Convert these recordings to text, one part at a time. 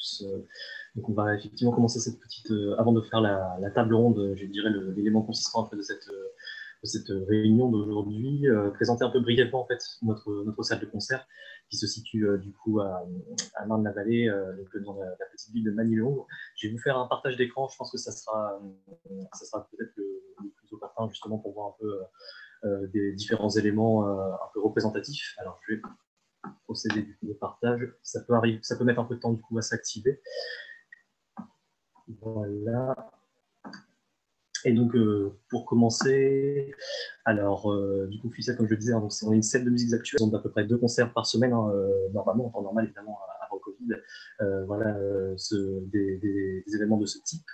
tous. Donc on va effectivement commencer cette petite, avant de faire la table ronde, je dirais l'élément consistant un peu de cette réunion d'aujourd'hui, présenter un peu brièvement en fait notre salle de concert qui se situe du coup à Marne-la-Vallée, donc dans la petite ville de Manillon. Je vais vous faire un partage d'écran, je pense que ça sera peut-être le plus opportun justement pour voir un peu des différents éléments un peu représentatifs. Alors je vais procéder du coup au partage. Ça peut mettre un peu de temps du coup à s'activer. Voilà. Et donc, pour commencer, alors, du coup, Fussette, comme je le disais, hein, donc on est une scène de musique actuelle, on a à peu près 2 concerts par semaine, hein, normalement, en temps normal, évidemment, avant le Covid. Voilà, des événements de ce type.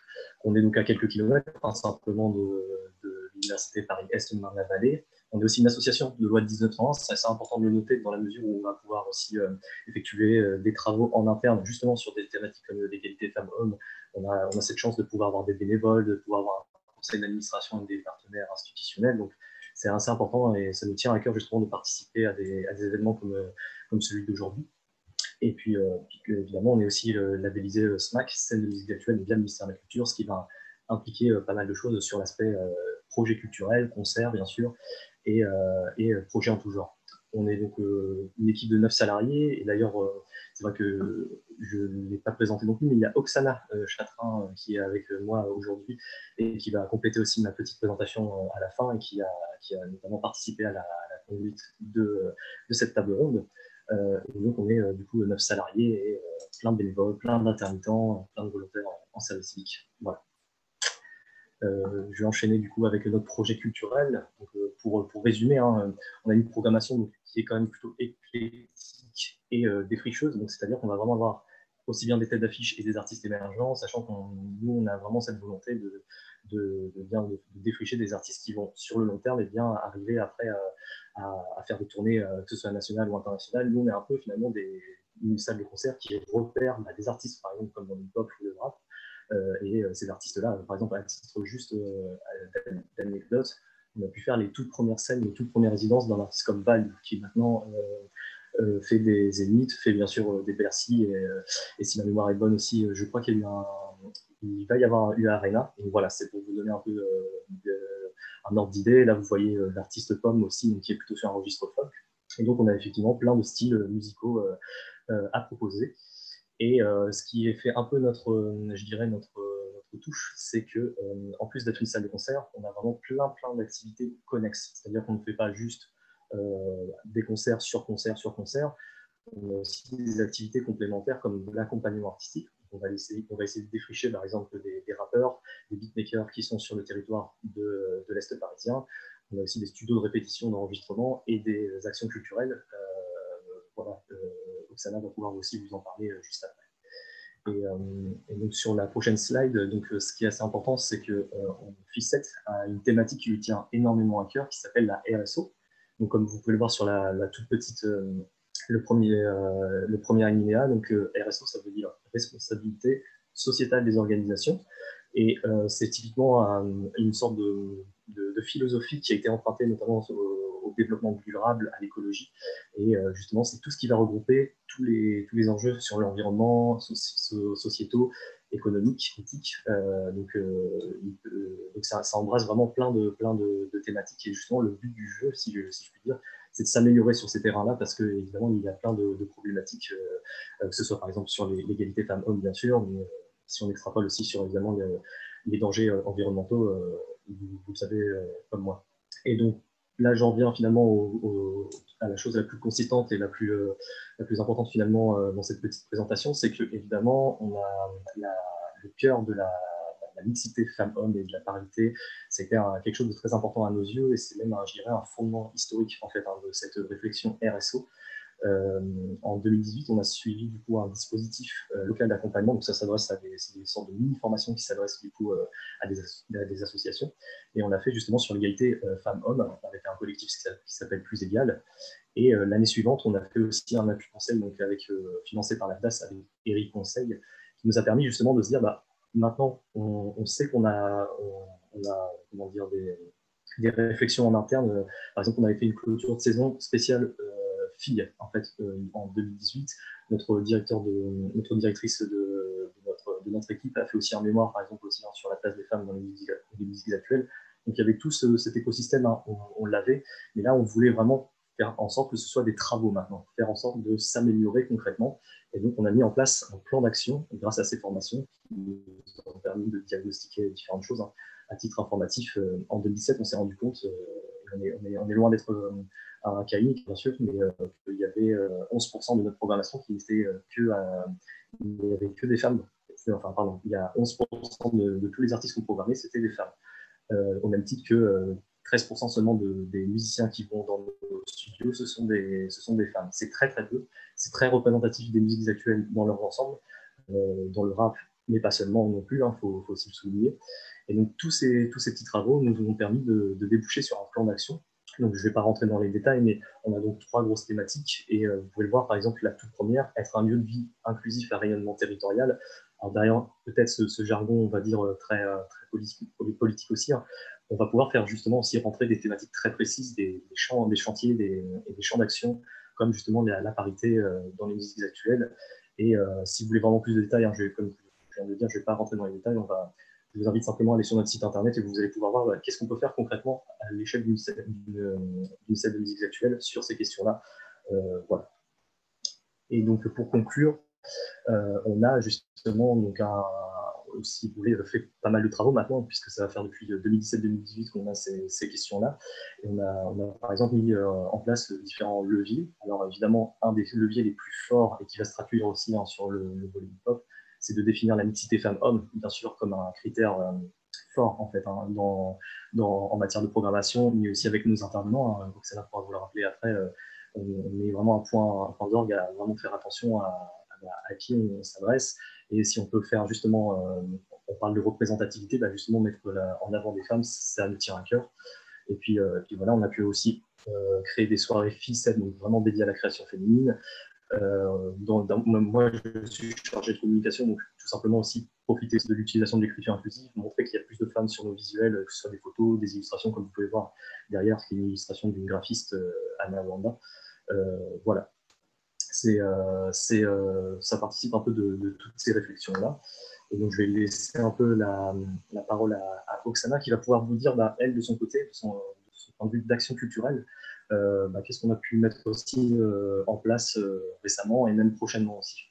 On est donc à quelques kilomètres, hein, simplement de l'université Paris-Est de Marne-la-Vallée. On est aussi une association de loi de 1901, c'est assez important de le noter dans la mesure où on va pouvoir aussi effectuer des travaux en interne, justement sur des thématiques comme l'égalité femmes-hommes. On a cette chance de pouvoir avoir des bénévoles, de pouvoir avoir conseil d'administration et des partenaires institutionnels. Donc, c'est assez important et ça nous tient à cœur justement de participer à des événements comme celui d'aujourd'hui. Et puis, évidemment, on est aussi labellisé SMAC, scène de musique actuelle, via le ministère de la Culture, ce qui va impliquer pas mal de choses sur l'aspect projet culturel, concert, bien sûr, et projet en tout genre. On est donc une équipe de 9 salariés, et d'ailleurs, c'est vrai que je ne l'ai pas présenté non plus, mais il y a Oksana Chatrin qui est avec moi aujourd'hui et qui va compléter aussi ma petite présentation à la fin et qui a notamment participé à la conduite de cette table ronde. Et donc, on est du coup 9 salariés et plein de bénévoles, plein d'intermittents, plein de volontaires en service civique. Voilà. Je vais enchaîner du coup avec notre projet culturel. Donc, pour résumer, hein, on a une programmation donc, qui est quand même plutôt éclectique et défricheuse. Donc, c'est-à-dire qu'on va vraiment avoir aussi bien des têtes d'affiche et des artistes émergents, sachant qu'on nous, on a vraiment cette volonté de défricher des artistes qui vont sur le long terme et bien arriver après à faire des tournées, que ce soit nationales ou internationales. Nous, on est un peu finalement une salle de concert qui repère des artistes, par exemple, comme dans le pop ou le rap. Et ces artistes-là, par exemple, à titre juste d'anecdote, on a pu faire les toutes premières scènes, les toutes premières résidences d'un artiste comme Val, qui maintenant fait des Zéniths, fait bien sûr des Bercy, et si ma mémoire est bonne aussi, je crois qu'il va y avoir une Arena. Et voilà, c'est pour vous donner un peu un ordre d'idée. Là, vous voyez l'artiste Pomme aussi, donc, qui est plutôt sur un registre folk. Et donc, on a effectivement plein de styles musicaux à proposer. Et ce qui fait un peu je dirais notre touche, c'est que en plus d'être une salle de concert, on a vraiment plein d'activités connexes. C'est-à-dire qu'on ne fait pas juste des concerts sur concert sur concert. On a aussi des activités complémentaires comme l'accompagnement artistique. On va essayer de défricher par exemple des rappeurs, des beatmakers qui sont sur le territoire de l'Est parisien. On a aussi des studios de répétition, d'enregistrement et des actions culturelles. Voilà, Oksana va pouvoir aussi vous en parler juste après. Et donc sur la prochaine slide, donc, ce qui est assez important, c'est que Fissette a une thématique qui lui tient énormément à cœur, qui s'appelle la RSO. Donc comme vous pouvez le voir sur la toute petite, le premier alinéa, donc RSO, ça veut dire responsabilité sociétale des organisations. Et c'est typiquement une sorte de philosophie qui a été empruntée notamment au développement durable, à l'écologie. Et justement, c'est tout ce qui va regrouper tous les enjeux sur l'environnement, sociétaux, économiques, éthiques. Donc ça embrasse vraiment plein de thématiques. Et justement, le but du jeu, si je puis dire, c'est de s'améliorer sur ces terrains-là parce que évidemment, il y a plein de problématiques, que ce soit par exemple sur l'égalité femmes-hommes, bien sûr, mais si on extrapole aussi sur évidemment les dangers environnementaux, vous le savez comme moi. Et donc là, j'en viens finalement à la chose la plus consistante et la plus importante finalement dans cette petite présentation, c'est que évidemment, on a le cœur de la mixité femmes-hommes et de la parité. C'est quelque chose de très important à nos yeux et c'est même, je dirais, un fondement historique en fait de cette réflexion RSO. En 2018, on a suivi du coup un dispositif local d'accompagnement. Donc ça s'adresse à des sortes de mini-formations qui s'adressent du coup à des associations. Et on l'a fait justement sur l'égalité femmes-hommes avec un collectif qui s'appelle Plus Égal. Et l'année suivante, on a fait aussi un appui conseil donc financé par la DAS avec Eric Conseil, qui nous a permis justement de se dire maintenant, on sait qu'on a comment dire, des réflexions en interne. Par exemple, on avait fait une clôture de saison spéciale filles en fait en 2018. Notre directrice de notre équipe a fait aussi un mémoire, par exemple, aussi, hein, sur la place des femmes dans les musiques actuelles. Donc il y avait tout cet écosystème, hein, on l'avait, mais là on voulait vraiment faire en sorte que ce soit des travaux maintenant, faire en sorte de s'améliorer concrètement. Et donc on a mis en place un plan d'action grâce à ces formations qui nous ont permis de diagnostiquer différentes choses, hein. À titre informatif, en 2017, on s'est rendu compte, on est loin d'être un cas unique, bien sûr, mais qu'il y avait 11% de notre programmation qui n'était il n'y avait que des femmes. Enfin, pardon, il y a 11% de tous les artistes qu'on programmait, c'était des femmes. Au même titre que 13% seulement des musiciens qui vont dans nos studios, ce sont des femmes. C'est très très peu. C'est très représentatif des musiques actuelles dans leur ensemble, dans le rap, mais pas seulement non plus, hein, faut aussi le souligner. Et donc tous ces petits travaux nous ont permis de déboucher sur un plan d'action. Donc je ne vais pas rentrer dans les détails, mais on a donc 3 grosses thématiques. Et vous pouvez le voir, par exemple, la toute première, être un lieu de vie inclusif à rayonnement territorial. Alors derrière, peut-être ce jargon, on va dire, très politique aussi, hein, on va pouvoir faire justement aussi rentrer des thématiques très précises, des chantiers et des champs d'action, comme justement la parité dans les musiques actuelles. Et si vous voulez vraiment plus de détails, hein, comme je viens de le dire, je ne vais pas rentrer dans les détails, je vous invite simplement à aller sur notre site internet et vous allez pouvoir voir qu'est-ce qu'on peut faire concrètement à l'échelle d'une scène de musique actuelle sur ces questions-là. Voilà. Et donc pour conclure, on a justement donc si vous voulez, fait pas mal de travaux maintenant, puisque ça va faire depuis 2017-2018 qu'on a ces questions-là. Et on a par exemple mis en place différents leviers. Alors évidemment, un des leviers les plus forts et qui va se traduire aussi, hein, sur le volet hip-hop, c'est de définir la mixité femmes-hommes, bien sûr, comme un critère fort en fait, hein, en matière de programmation, mais aussi avec nos intervenants. Hein, donc c'est là pour vous le rappeler après. On est vraiment un point d'orgue à vraiment faire attention à qui on s'adresse. Et si on peut faire justement, on parle de représentativité, bah justement mettre en avant des femmes, ça nous tient à cœur. Et puis voilà, on a pu aussi créer des soirées filles, donc vraiment dédiées à la création féminine. Moi, je suis chargé de communication, donc tout simplement aussi profiter de l'utilisation de l'écriture inclusive, montrer qu'il y a plus de femmes sur nos visuels, que ce soit des photos, des illustrations, comme vous pouvez voir derrière, qui est une illustration d'une graphiste, Anna Wanda. Voilà. Ça participe un peu de toutes ces réflexions-là. Et donc, je vais laisser un peu la parole à Oksana, qui va pouvoir vous dire, bah, elle, de son côté, de son point de vue d'action culturelle, qu'est-ce qu'on a pu mettre aussi en place récemment et même prochainement aussi.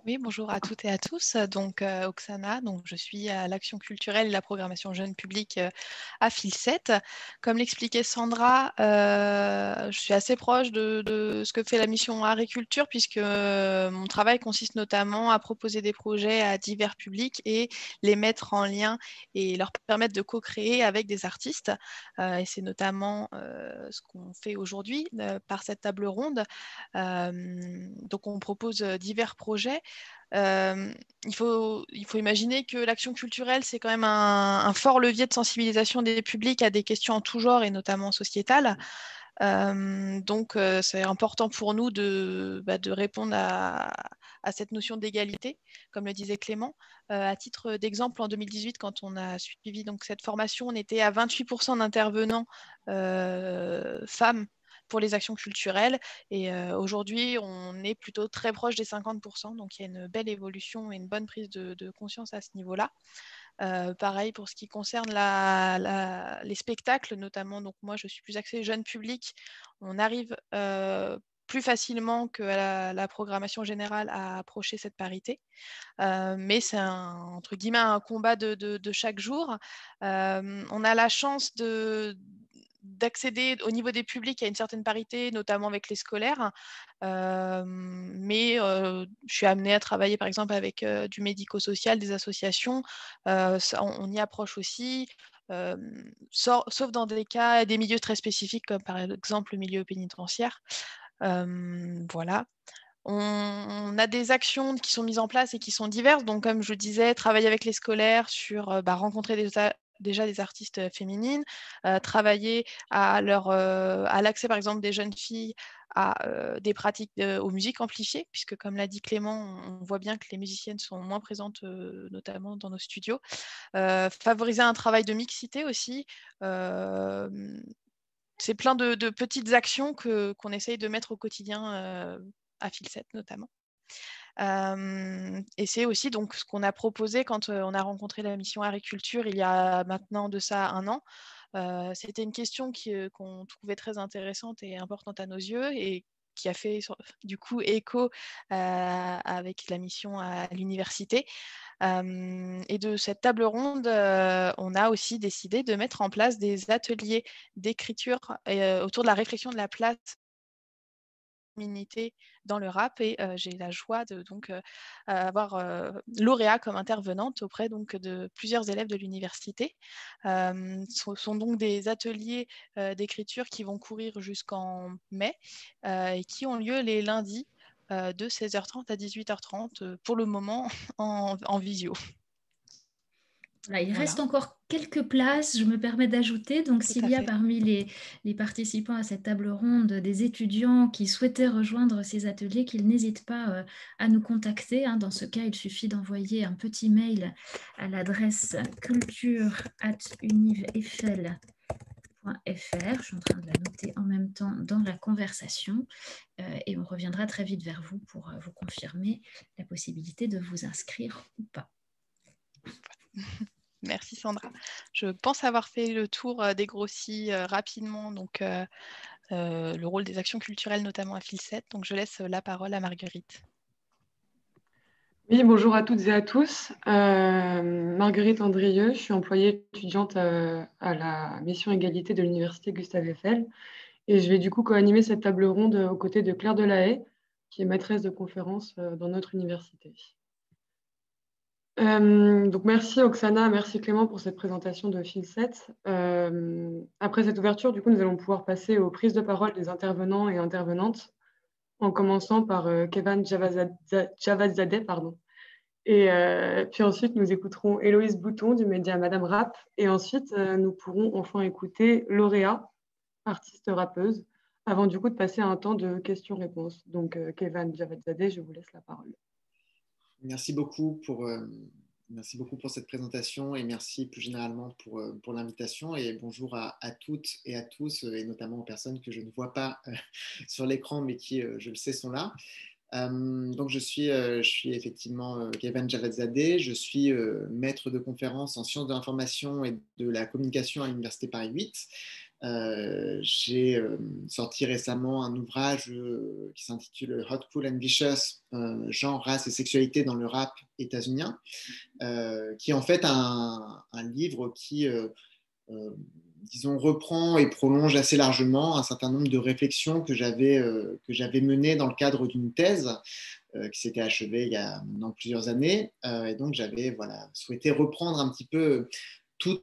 Oui, bonjour à toutes et à tous. Donc, Oksana, donc, je suis à l'action culturelle et la programmation jeune public à Filset. Comme l'expliquait Sandra, je suis assez proche de ce que fait la mission Art et Culture, puisque mon travail consiste notamment à proposer des projets à divers publics et les mettre en lien et leur permettre de co-créer avec des artistes. Et c'est notamment ce qu'on fait aujourd'hui par cette table ronde. Donc, on propose divers projets. Il faut imaginer que l'action culturelle, c'est quand même un fort levier de sensibilisation des publics à des questions en tout genre et notamment sociétales. Donc, c'est important pour nous de répondre à cette notion d'égalité, comme le disait Clément. À titre d'exemple, en 2018, quand on a suivi donc, cette formation, on était à 28% d'intervenants femmes pour les actions culturelles. Et aujourd'hui, on est plutôt très proche des 50%. Donc, il y a une belle évolution et une bonne prise de conscience à ce niveau-là. Pareil pour ce qui concerne les spectacles, notamment. Donc, moi, je suis plus axée jeune public. On arrive plus facilement que la programmation générale à approcher cette parité. Mais c'est entre guillemets un combat de chaque jour. On a la chance d'accéder au niveau des publics à une certaine parité, notamment avec les scolaires. Mais je suis amenée à travailler par exemple avec du médico-social, des associations. On y approche aussi. Sauf dans des cas, des milieux très spécifiques comme par exemple le milieu pénitentiaire. Voilà. On a des actions qui sont mises en place et qui sont diverses. Donc, comme je le disais, travailler avec les scolaires sur rencontrer déjà des artistes féminines, travailler à l'accès, par exemple, des jeunes filles à des pratiques aux musiques amplifiées, puisque, comme l'a dit Clément, on voit bien que les musiciennes sont moins présentes, notamment dans nos studios. Favoriser un travail de mixité aussi. C'est plein de petites actions qu'on essaye de mettre au quotidien à Filset notamment. Et c'est aussi donc ce qu'on a proposé quand on a rencontré la mission Agriculture il y a maintenant de ça 1 an. C'était une question qu'on trouvait très intéressante et importante à nos yeux et qui a fait du coup écho avec la mission à l'université. Et de cette table ronde, on a aussi décidé de mettre en place des ateliers d'écriture autour de la réflexion de la place féminité dans le rap et j'ai la joie de donc avoir lauréat comme intervenante auprès donc de plusieurs élèves de l'université. Ce sont donc des ateliers d'écriture qui vont courir jusqu'en mai et qui ont lieu les lundis de 16h30 à 18h30 pour le moment en visio. Voilà, il Voilà. reste encore quelques places, je me permets d'ajouter. Donc, Tout s'il à y a fait. parmi les participants à cette table ronde des étudiants qui souhaitaient rejoindre ces ateliers, qu'ils n'hésitent pas à nous contacter. Dans ce cas, il suffit d'envoyer un petit mail à l'adresse culture@univeiffel.fr. Je suis en train de la noter en même temps dans la conversation et on reviendra très vite vers vous pour vous confirmer la possibilité de vous inscrire ou pas. Merci Sandra. Je pense avoir fait le tour des grossis rapidement, donc le rôle des actions culturelles, notamment à Filset. Donc je laisse la parole à Marguerite. Oui, bonjour à toutes et à tous. Marguerite Andrieux, je suis employée étudiante à la mission égalité de l'Université Gustave Eiffel. Et je vais du coup co-animer cette table ronde aux côtés de Claire Delahaye, qui est maîtresse de conférence dans notre université. Donc merci Oksana, merci Clément pour cette présentation de Filset. Après cette ouverture, du coup, nous allons pouvoir passer aux prises de parole des intervenants et intervenantes, en commençant par Kevan Javadzadeh, pardon. Et puis ensuite, nous écouterons Héloïse Bouton du média Madame Rap. Et ensuite, nous pourrons enfin écouter Lauréat, artiste rappeuse, avant du coup de passer à un temps de questions-réponses. Donc, Kevan Javadzadeh, je vous laisse la parole. Merci beaucoup pour cette présentation et merci plus généralement pour l'invitation. Et bonjour à toutes et à tous, et notamment aux personnes que je ne vois pas sur l'écran, mais qui, je le sais, sont là. Donc, je suis effectivement Kevan Javadzadeh, je suis maître de conférence en sciences de l'information et de la communication à l'Université Paris 8. J'ai sorti récemment un ouvrage qui s'intitule Hot, Cool and Vicious, genre, race et sexualité dans le rap états-unien, qui est en fait un livre qui disons, reprend et prolonge assez largement un certain nombre de réflexions que j'avais menées dans le cadre d'une thèse qui s'était achevée il y a maintenant plusieurs années. Et donc, j'avais souhaité reprendre un petit peu tous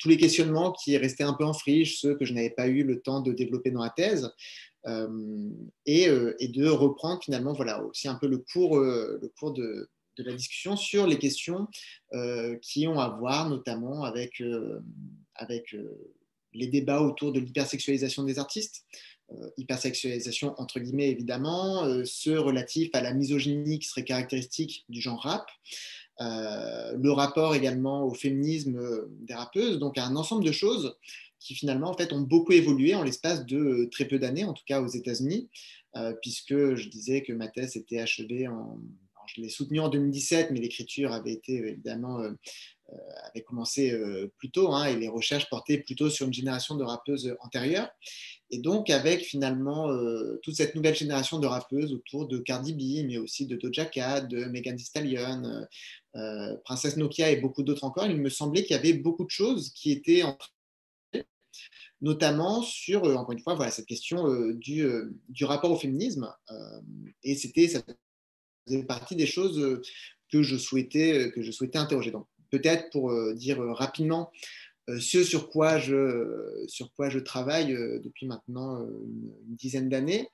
les questionnements qui restaient un peu en friche, ceux que je n'avais pas eu le temps de développer dans la thèse, et de reprendre finalement aussi un peu le cours de la discussion sur les questions qui ont à voir notamment avec les débats autour de l'hypersexualisation des artistes, hypersexualisation entre guillemets évidemment, ceux relatifs à la misogynie qui serait caractéristique du genre rap, le rapport également au féminisme des rappeuses, donc un ensemble de choses qui finalement en fait ont beaucoup évolué en l'espace de très peu d'années, en tout cas aux États-Unis, puisque je disais que ma thèse était achevée je l'ai soutenue en 2017, mais l'écriture avait été évidemment avait commencé plus tôt, et les recherches portaient plutôt sur une génération de rappeuses antérieure. Et donc, avec finalement toute cette nouvelle génération de rappeuses autour de Cardi B, mais aussi de Doja Cat, de Megan Thee Stallion, Princesse Nokia et beaucoup d'autres encore, il me semblait qu'il y avait beaucoup de choses qui étaient en train, notamment sur, encore une fois, cette question du rapport au féminisme. Et ça faisait partie des choses que je souhaitais interroger. Donc, peut-être pour dire rapidement ce sur quoi je travaille depuis maintenant une dizaine d'années.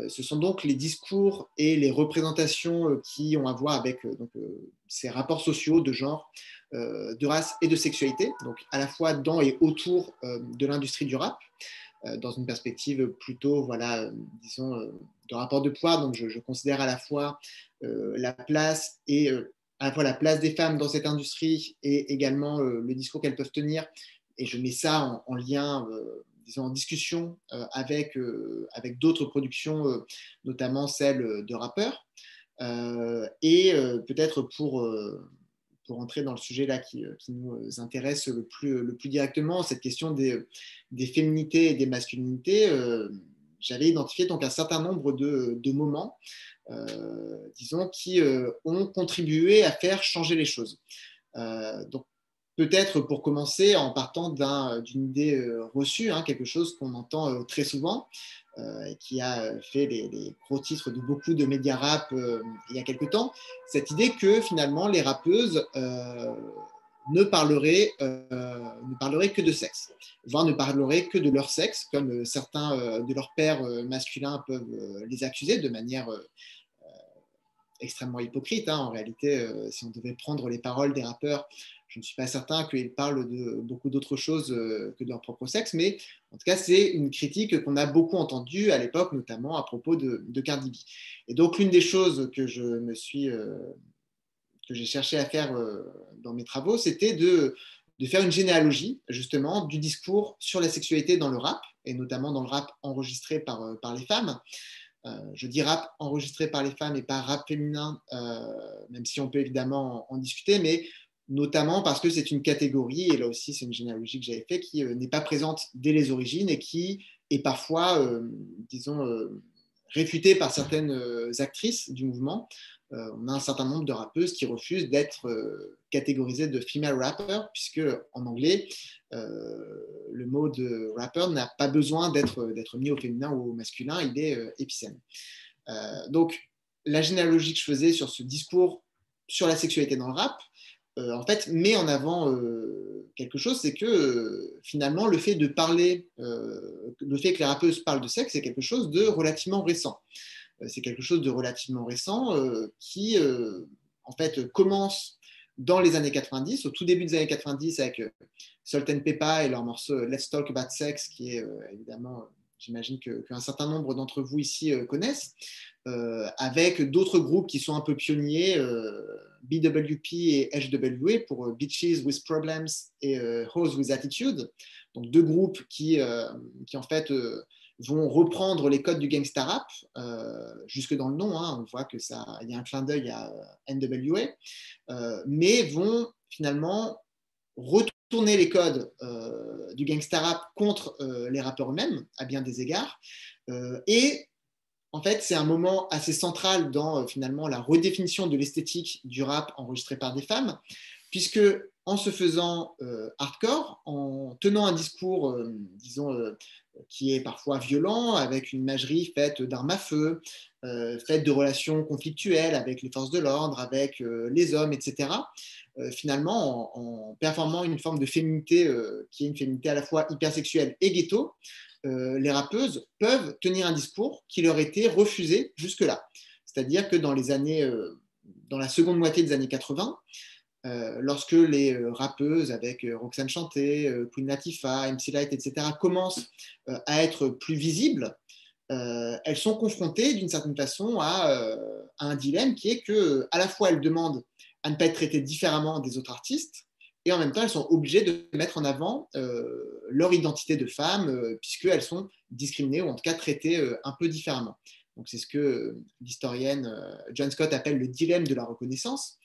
Ce sont donc les discours et les représentations qui ont à voir avec ces rapports sociaux de genre, de race et de sexualité, donc à la fois dans et autour de l'industrie du rap, dans une perspective plutôt, disons, de rapport de poids. Donc je considère à la fois la place et à la fois la place des femmes dans cette industrie et également le discours qu'elles peuvent tenir. Et je mets ça en lien, disons, en discussion avec d'autres productions, notamment celles de rappeurs. Peut-être pour entrer dans le sujet là qui nous intéresse le plus directement, cette question des féminités et des masculinités, j'avais identifié donc un certain nombre de moments, disons, qui ont contribué à faire changer les choses. Donc, peut-être pour commencer en partant d'une idée reçue, quelque chose qu'on entend très souvent, et qui a fait les gros titres de beaucoup de médias rap il y a quelque temps, cette idée que finalement les rappeuses ne parleraient que de sexe, voire ne parleraient que de leur sexe, comme certains de leurs pairs masculins peuvent les accuser de manière extrêmement hypocrite. En réalité, si on devait prendre les paroles des rappeurs, je ne suis pas certain qu'ils parlent de beaucoup d'autres choses que de leur propre sexe, mais en tout cas, c'est une critique qu'on a beaucoup entendue à l'époque, notamment à propos de Cardi B. Et donc, l'une des choses que j'ai cherché à faire dans mes travaux, c'était de faire une généalogie, justement, du discours sur la sexualité dans le rap, et notamment dans le rap enregistré par les femmes. Je dis rap enregistré par les femmes et pas rap féminin, même si on peut évidemment en discuter, mais notamment parce que c'est une catégorie, et là aussi c'est une généalogie que j'avais fait, qui n'est pas présente dès les origines et qui est parfois, disons, réfutée par certaines actrices du mouvement. On a un certain nombre de rappeuses qui refusent d'être catégorisées de female rapper, puisque en anglais, le mot de rapper n'a pas besoin d'être mis au féminin ou au masculin, il est épicène. Donc, la généalogie que je faisais sur ce discours sur la sexualité dans le rap, en fait, met en avant quelque chose, c'est que finalement, le fait que les rappeuses parlent de sexe, c'est quelque chose de relativement récent. C'est quelque chose de relativement récent qui, en fait, commence dans les années 90, au tout début des années 90, avec Salt-N-Pepa et leur morceau Let's Talk About Sex, qui est évidemment, j'imagine qu'un certain nombre d'entre vous ici connaissent, avec d'autres groupes qui sont un peu pionniers, BWP et HWA pour Bitches with Problems et Hoes with Attitude, donc deux groupes qui en fait vont reprendre les codes du gangsta rap, jusque dans le nom, on voit qu'il y a un clin d'œil à NWA, mais vont finalement retourner les codes du gangsta rap contre les rappeurs eux-mêmes, à bien des égards, et en fait, c'est un moment assez central dans finalement la redéfinition de l'esthétique du rap enregistré par des femmes, puisque en se faisant hardcore, en tenant un discours, disons, qui est parfois violent, avec une imagerie faite d'armes à feu, faite de relations conflictuelles avec les forces de l'ordre, avec les hommes, etc., finalement, en performant une forme de féminité qui est une féminité à la fois hypersexuelle et ghetto, les rappeuses peuvent tenir un discours qui leur était refusé jusque-là. C'est-à-dire que dans la seconde moitié des années 80, lorsque les rappeuses avec Roxane Chanté, Queen Latifah, MC Lyte, etc., commencent à être plus visibles, elles sont confrontées d'une certaine façon à un dilemme qui est qu'à la fois elles demandent à ne pas être traitées différemment des autres artistes, et en même temps, elles sont obligées de mettre en avant leur identité de femme, puisqu'elles sont discriminées, ou en tout cas traitées un peu différemment. Donc c'est ce que l'historienne John Scott appelle le dilemme de la reconnaissance,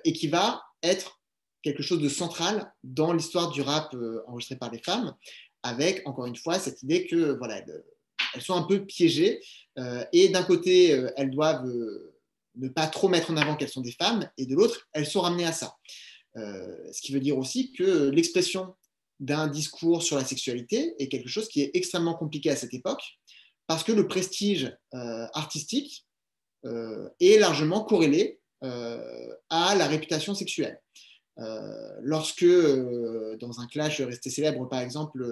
et qui va être quelque chose de central dans l'histoire du rap enregistré par les femmes, avec, encore une fois, cette idée que voilà, elles sont un peu piégées, et d'un côté, elles doivent ne pas trop mettre en avant qu'elles sont des femmes, et de l'autre, elles sont ramenées à ça. Ce qui veut dire aussi que l'expression d'un discours sur la sexualité est quelque chose qui est extrêmement compliqué à cette époque, parce que le prestige artistique est largement corrélé à la réputation sexuelle. Lorsque, dans un clash resté célèbre, par exemple,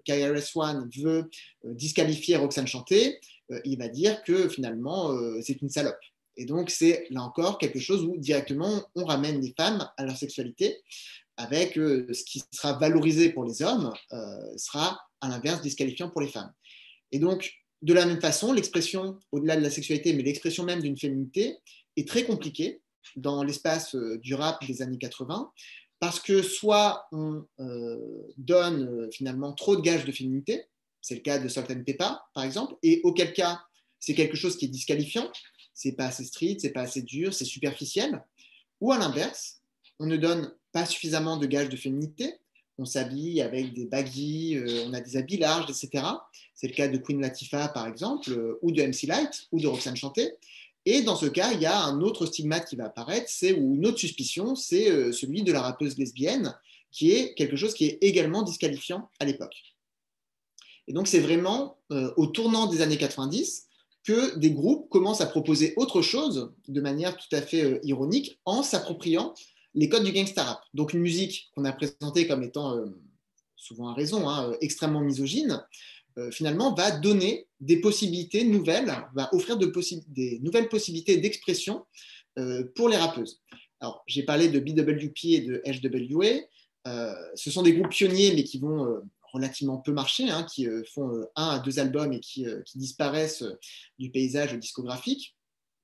KRS-One veut disqualifier Roxane Chanté, il va dire que finalement, c'est une salope. Et donc, c'est là encore quelque chose où directement, on ramène les femmes à leur sexualité, avec ce qui sera valorisé pour les hommes sera à l'inverse disqualifiant pour les femmes. Et donc, de la même façon, l'expression, au-delà de la sexualité, mais l'expression même d'une féminité est très compliquée dans l'espace du rap des années 80, parce que soit on donne finalement trop de gages de féminité, c'est le cas de Salt-N-Pepa par exemple, et auquel cas c'est quelque chose qui est disqualifiant, c'est pas assez street, c'est pas assez dur, c'est superficiel. Ou à l'inverse, on ne donne pas suffisamment de gages de féminité. On s'habille avec des baggy, on a des habits larges, etc. C'est le cas de Queen Latifah, par exemple, ou de MC Lyte, ou de Roxane Chanté. Et dans ce cas, il y a un autre stigmate qui va apparaître, ou une autre suspicion, c'est celui de la rappeuse lesbienne, qui est quelque chose qui est également disqualifiant à l'époque. Et donc, c'est vraiment au tournant des années 90 que des groupes commencent à proposer autre chose de manière tout à fait ironique en s'appropriant les codes du gangsta rap. Donc, une musique qu'on a présentée comme étant, souvent à raison, extrêmement misogyne, finalement, va donner des possibilités nouvelles, va offrir des nouvelles possibilités d'expression pour les rappeuses. Alors, j'ai parlé de BWP et de HWA. Ce sont des groupes pionniers, mais qui vont relativement peu marcher, qui font 1 à 2 albums et qui disparaissent du paysage discographique.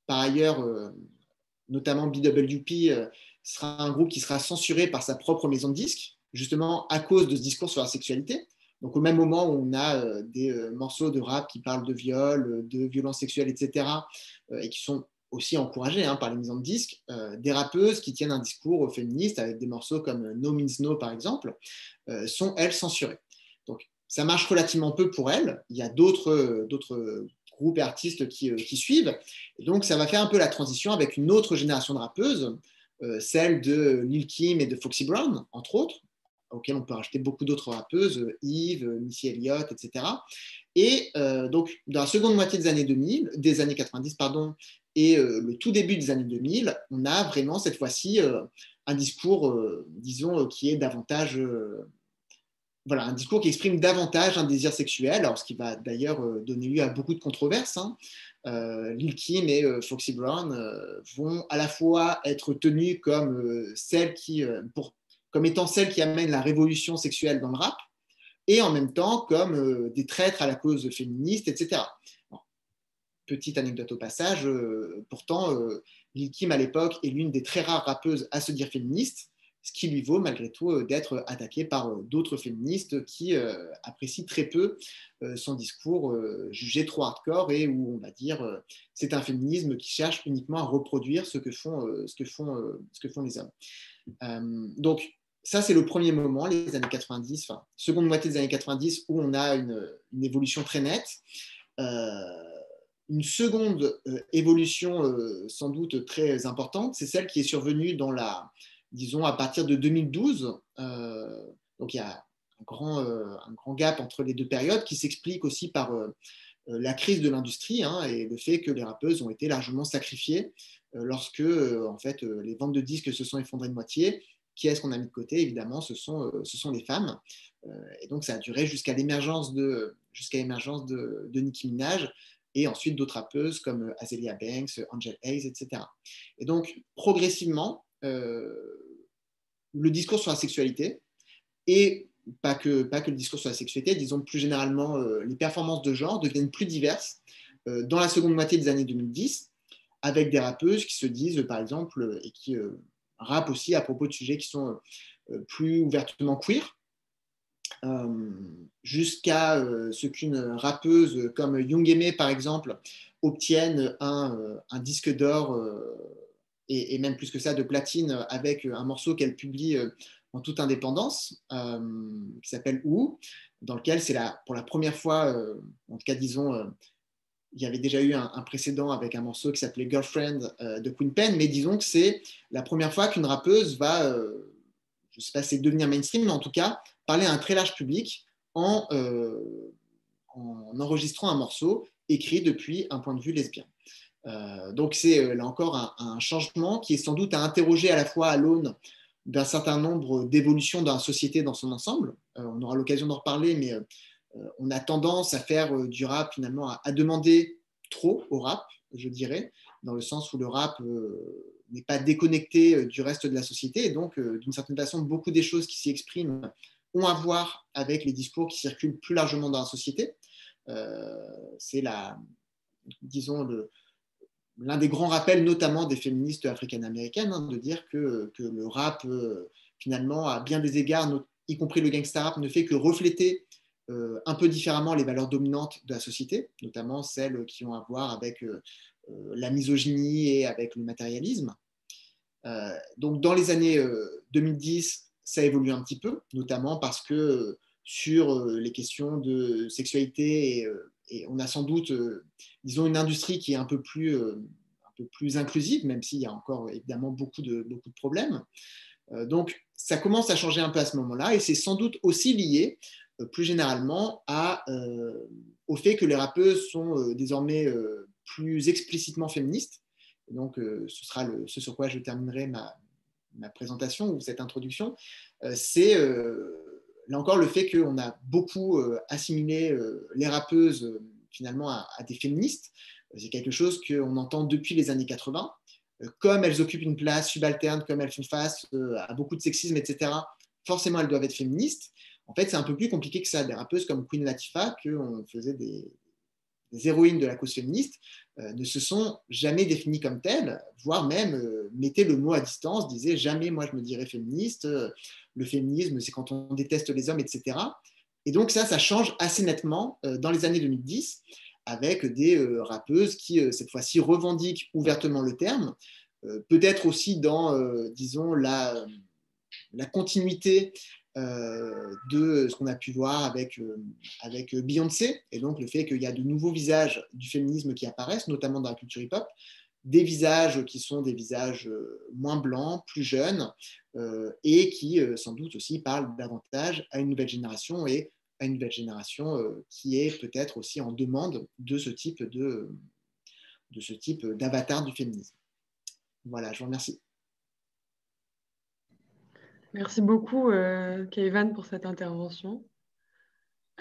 Par ailleurs, notamment BWP sera un groupe qui sera censuré par sa propre maison de disques, justement à cause de ce discours sur la sexualité. Donc au même moment où on a des morceaux de rap qui parlent de viol, de violences sexuelles, etc., et qui sont aussi encouragés par les maisons de disques, des rappeuses qui tiennent un discours féministe avec des morceaux comme No Means No, par exemple, sont, elles, censurées. Donc ça marche relativement peu pour elles. Il y a d'autres groupes et artistes qui suivent. Et donc ça va faire un peu la transition avec une autre génération de rappeuses, celle de Lil Kim et de Foxy Brown, entre autres, auxquelles on peut rajouter beaucoup d'autres rappeuses, Yves, Missy Elliott, etc. Et donc, dans la seconde moitié des années 90, pardon, et le tout début des années 2000, on a vraiment cette fois-ci un discours, disons, qui est davantage... voilà, un discours qui exprime davantage un désir sexuel, alors ce qui va d'ailleurs donner lieu à beaucoup de controverses. Lil Kim et Foxy Brown vont à la fois être tenues comme comme étant celles qui amènent la révolution sexuelle dans le rap, et en même temps comme des traîtres à la cause féministe, etc. Bon, petite anecdote au passage, pourtant, Lil Kim à l'époque est l'une des très rares rappeuses à se dire féministe, ce qui lui vaut malgré tout d'être attaquée par d'autres féministes qui apprécient très peu son discours jugé trop hardcore et où on va dire c'est un féminisme qui cherche uniquement à reproduire ce que font les hommes. Donc, ça, c'est le premier moment, les années 90, enfin, seconde moitié des années 90, où on a une évolution très nette. Une seconde évolution sans doute très importante, c'est celle qui est survenue disons, à partir de 2012. Donc, il y a un grand gap entre les deux périodes qui s'explique aussi par la crise de l'industrie et le fait que les rappeuses ont été largement sacrifiées lorsque, en fait, les ventes de disques se sont effondrées de moitié. Qui est-ce qu'on a mis de côté? Évidemment, ce sont les femmes. Et donc, ça a duré jusqu'à l'émergence de Nicki Minaj et ensuite d'autres rappeuses comme Azealia Banks, Angel Hayes, etc. Et donc, progressivement, le discours sur la sexualité et pas que le discours sur la sexualité, disons plus généralement, les performances de genre deviennent plus diverses dans la seconde moitié des années 2010 avec des rappeuses qui se disent, par exemple, et qui rappent aussi à propos de sujets qui sont plus ouvertement queer, jusqu'à ce qu'une rappeuse comme Young M.A, par exemple, obtienne un disque d'or et même plus que ça, de platine avec un morceau qu'elle publie en toute indépendance, qui s'appelle Où, dans lequel c'est pour la première fois, en tout cas disons, il y avait déjà eu un précédent avec un morceau qui s'appelait Girlfriend de Queen Pen, mais disons que c'est la première fois qu'une rappeuse va, je ne sais pas si c'est devenir mainstream, mais en tout cas, parler à un très large public en enregistrant un morceau écrit depuis un point de vue lesbien. Donc c'est là encore un changement qui est sans doute à interroger à la fois à l'aune d'un certain nombre d'évolutions dans la société dans son ensemble. On aura l'occasion d'en reparler, mais on a tendance à faire du rap finalement, à demander trop au rap, je dirais, dans le sens où le rap n'est pas déconnecté du reste de la société. Et donc, d'une certaine façon, beaucoup des choses qui s'y expriment ont à voir avec les discours qui circulent plus largement dans la société. C'est disons, l'un des grands rappels, notamment des féministes africaines-américaines, de dire que le rap, finalement, à bien des égards, y compris le gangsta rap, ne fait que refléter un peu différemment les valeurs dominantes de la société, notamment celles qui ont à voir avec la misogynie et avec le matérialisme. Donc dans les années 2010, ça évolue un petit peu, notamment parce que sur les questions de sexualité, et on a sans doute, disons, une industrie qui est un peu plus inclusive, même s'il y a encore évidemment beaucoup de problèmes. Donc ça commence à changer un peu à ce moment-là, et c'est sans doute aussi lié plus généralement au fait que les rappeuses sont désormais plus explicitement féministes. Et donc, ce sera ce sur quoi je terminerai ma présentation ou cette introduction. C'est là encore le fait qu'on a beaucoup assimilé les rappeuses finalement à des féministes. C'est quelque chose qu'on entend depuis les années 80. Comme elles occupent une place subalterne, comme elles font face à beaucoup de sexisme, etc., forcément elles doivent être féministes. En fait, c'est un peu plus compliqué que ça. Des rappeuses comme Queen Latifah, qu'on faisait des héroïnes de la cause féministe, ne se sont jamais définies comme telles, voire même mettaient le mot à distance, disaient jamais moi je me dirais féministe, le féminisme c'est quand on déteste les hommes, etc. Et donc ça change assez nettement dans les années 2010, avec des rappeuses qui cette fois-ci revendiquent ouvertement le terme, peut-être aussi dans, disons, la continuité de ce qu'on a pu voir avec Beyoncé, et donc le fait qu'il y a de nouveaux visages du féminisme qui apparaissent, notamment dans la culture hip-hop, des visages qui sont des visages moins blancs, plus jeunes, et qui sans doute aussi parlent davantage à une nouvelle génération, et à une nouvelle génération qui est peut-être aussi en demande de ce type d'avatar du féminisme. Voilà, je vous remercie. Merci beaucoup, Keivan, pour cette intervention.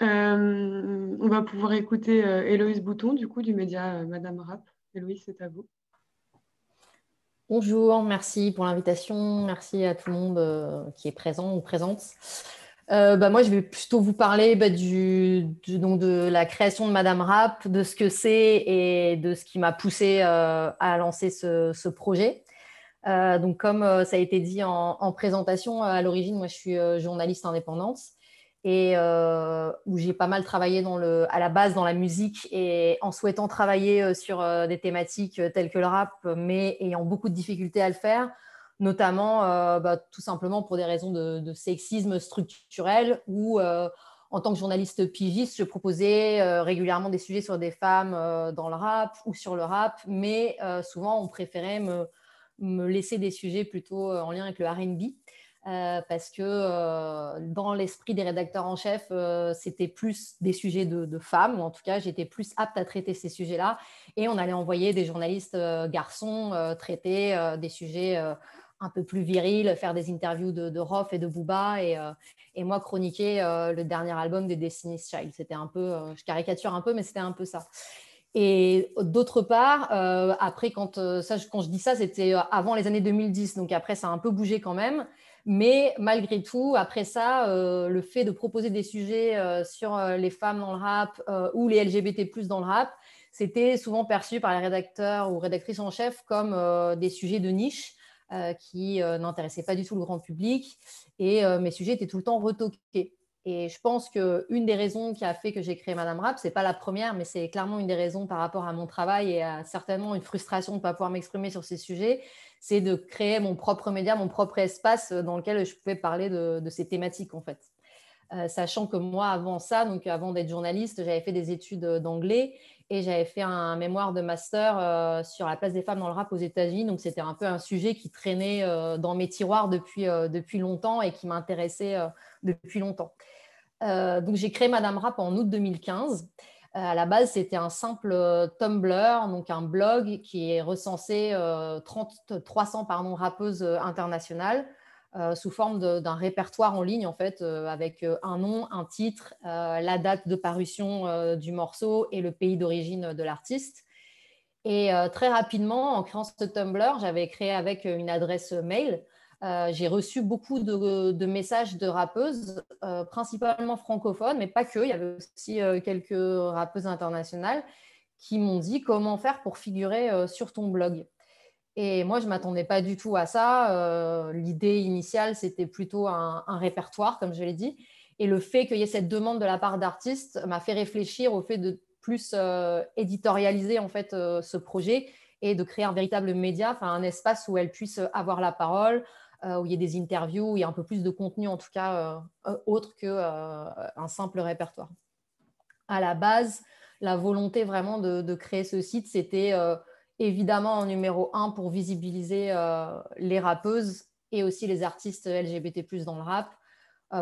On va pouvoir écouter Héloïse Bouton, du coup, du média Madame Rap. Héloïse, c'est à vous. Bonjour, merci pour l'invitation. Merci à tout le monde qui est présent ou présente. Moi, je vais plutôt vous parler donc de la création de Madame Rap, de ce que c'est et de ce qui m'a poussée à lancer ce projet. Donc, comme ça a été dit en présentation, à l'origine, moi, je suis journaliste indépendante et où j'ai pas mal travaillé à la base dans la musique, et en souhaitant travailler sur des thématiques telles que le rap, mais ayant beaucoup de difficultés à le faire, notamment tout simplement pour des raisons de sexisme structurel, où en tant que journaliste pigiste, je proposais régulièrement des sujets sur des femmes dans le rap ou sur le rap, mais souvent on préférait me laisser des sujets plutôt en lien avec le R&B, parce que dans l'esprit des rédacteurs en chef, c'était plus des sujets de femmes, ou en tout cas, j'étais plus apte à traiter ces sujets-là, et on allait envoyer des journalistes garçons traiter des sujets un peu plus virils, faire des interviews de Rof et de Booba, et moi chroniquer le dernier album des Destiny's Child. C'était un peu, je caricature un peu, mais c'était un peu ça. Et d'autre part, après, quand je dis ça, c'était avant les années 2010, donc après, ça a un peu bougé quand même. Mais malgré tout, après ça, le fait de proposer des sujets sur les femmes dans le rap ou les LGBT+ dans le rap, c'était souvent perçu par les rédacteurs ou rédactrices en chef comme des sujets de niche qui n'intéressaient pas du tout le grand public. Et mes sujets étaient tout le temps retoqués. Et je pense qu'une des raisons qui a fait que j'ai créé Madame Rap, ce n'est pas la première, mais c'est clairement une des raisons par rapport à mon travail et à certainement une frustration de ne pas pouvoir m'exprimer sur ces sujets, c'est de créer mon propre média, mon propre espace dans lequel je pouvais parler de ces thématiques en fait. Sachant que moi, avant ça, donc avant d'être journaliste, j'avais fait des études d'anglais et j'avais fait un mémoire de master sur la place des femmes dans le rap aux États-Unis. Donc, c'était un peu un sujet qui traînait dans mes tiroirs depuis longtemps et qui m'intéressait depuis longtemps. Donc, j'ai créé Madame Rap en août 2015. À la base, c'était un simple Tumblr, donc un blog qui recensait 300 rappeuses internationales sous forme d'un répertoire en ligne, en fait, avec un nom, un titre, la date de parution du morceau et le pays d'origine de l'artiste. Et très rapidement, en créant ce Tumblr, j'avais créé avec une adresse mail. J'ai reçu beaucoup de messages de rappeuses, principalement francophones, mais pas que. Il y avait aussi quelques rappeuses internationales qui m'ont dit comment faire pour figurer sur ton blog. Et moi, je ne m'attendais pas du tout à ça. L'idée initiale, c'était plutôt un répertoire, comme je l'ai dit. Et le fait qu'il y ait cette demande de la part d'artistes m'a fait réfléchir au fait de plus éditorialiser en fait ce projet et de créer un véritable média, un espace où elles puissent avoir la parole, où il y ait des interviews, où il y a un peu plus de contenu en tout cas autre qu'un simple répertoire. À la base, la volonté vraiment de créer ce site, c'était évidemment en numéro 1 pour visibiliser les rappeuses et aussi les artistes LGBT+ dans le rap,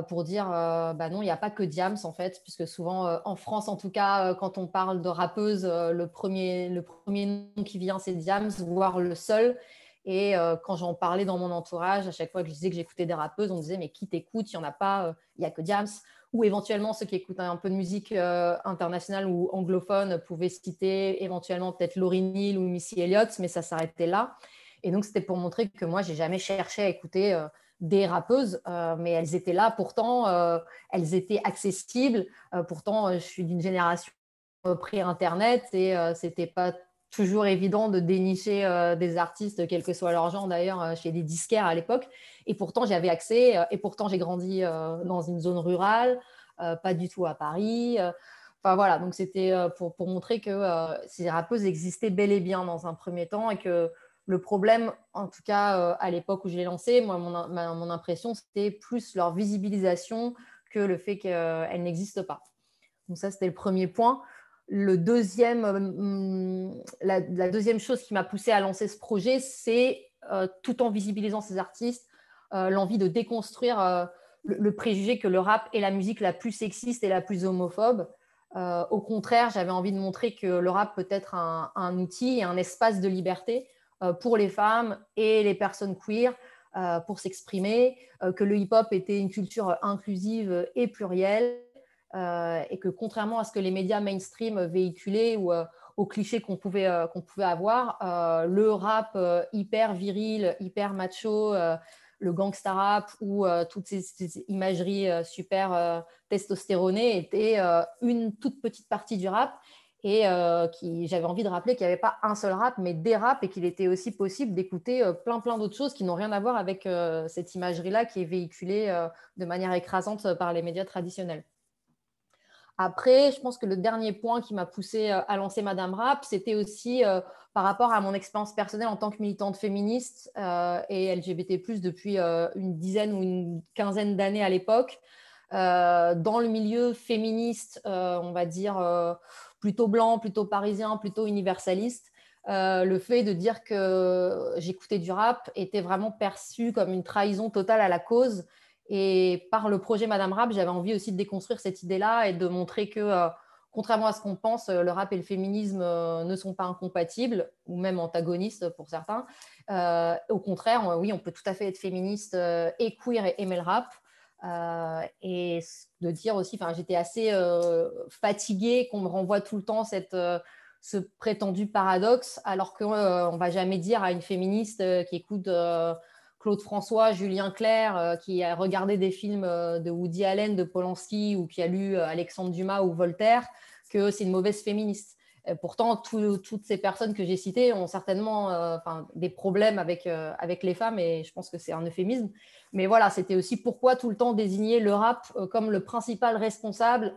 pour dire non, il n'y a pas que Diams en fait, puisque souvent en France en tout cas, quand on parle de rappeuse, le premier nom qui vient c'est Diams, voire le seul. Et quand j'en parlais dans mon entourage, à chaque fois que je disais que j'écoutais des rappeuses, on me disait mais qui t'écoute, il n'y en a pas, il n'y a que Diams. Ou éventuellement ceux qui écoutent un peu de musique internationale ou anglophone pouvaient citer éventuellement peut-être Lauryn Hill ou Missy Elliott, mais ça s'arrêtait là. Et donc c'était pour montrer que moi j'ai jamais cherché à écouter des rappeuses, mais elles étaient là pourtant, elles étaient accessibles. Pourtant je suis d'une génération pré-internet et c'était pas toujours évident de dénicher des artistes, quel que soit leur genre d'ailleurs, chez des disquaires à l'époque. Et pourtant, j'avais accès, et pourtant, j'ai grandi dans une zone rurale, pas du tout à Paris. Enfin voilà, donc c'était pour montrer que ces rappeuses existaient bel et bien dans un premier temps et que le problème, en tout cas à l'époque où je l'ai lancé, moi, mon impression, c'était plus leur visibilisation que le fait qu'elles n'existent pas. Donc ça, c'était le premier point. La deuxième chose qui m'a poussée à lancer ce projet, c'est, tout en visibilisant ces artistes, l'envie de déconstruire le préjugé que le rap est la musique la plus sexiste et la plus homophobe. Au contraire, j'avais envie de montrer que le rap peut être un outil et un espace de liberté pour les femmes et les personnes queer pour s'exprimer, que le hip-hop était une culture inclusive et plurielle. Et que contrairement à ce que les médias mainstream véhiculaient ou aux clichés qu'on pouvait avoir, le rap hyper viril, hyper macho, le gangsta rap ou toutes ces imageries super testostéronées étaient une toute petite partie du rap. Et j'avais envie de rappeler qu'il n'y avait pas un seul rap, mais des raps, et qu'il était aussi possible d'écouter plein d'autres choses qui n'ont rien à voir avec cette imagerie-là qui est véhiculée de manière écrasante par les médias traditionnels. Après, je pense que le dernier point qui m'a poussée à lancer Madame Rap, c'était aussi par rapport à mon expérience personnelle en tant que militante féministe et LGBT+, depuis une dizaine ou une quinzaine d'années à l'époque. Dans le milieu féministe, on va dire plutôt blanc, plutôt parisien, plutôt universaliste, le fait de dire que j'écoutais du rap était vraiment perçu comme une trahison totale à la cause. Et par le projet Madame Rap, j'avais envie aussi de déconstruire cette idée-là et de montrer que, contrairement à ce qu'on pense, le rap et le féminisme ne sont pas incompatibles, ou même antagonistes pour certains. Au contraire, oui, on peut tout à fait être féministe et queer et aimer le rap. Et de dire aussi, j'étais assez fatiguée qu'on me renvoie tout le temps ce prétendu paradoxe, alors qu'on ne va jamais dire à une féministe qui écoute Claude François, Julien Clerc, qui a regardé des films de Woody Allen, de Polanski, ou qui a lu Alexandre Dumas ou Voltaire, que c'est une mauvaise féministe. Pourtant, toutes ces personnes que j'ai citées ont certainement des problèmes avec les femmes, et je pense que c'est un euphémisme. Mais voilà, c'était aussi pourquoi tout le temps désigner le rap comme le principal responsable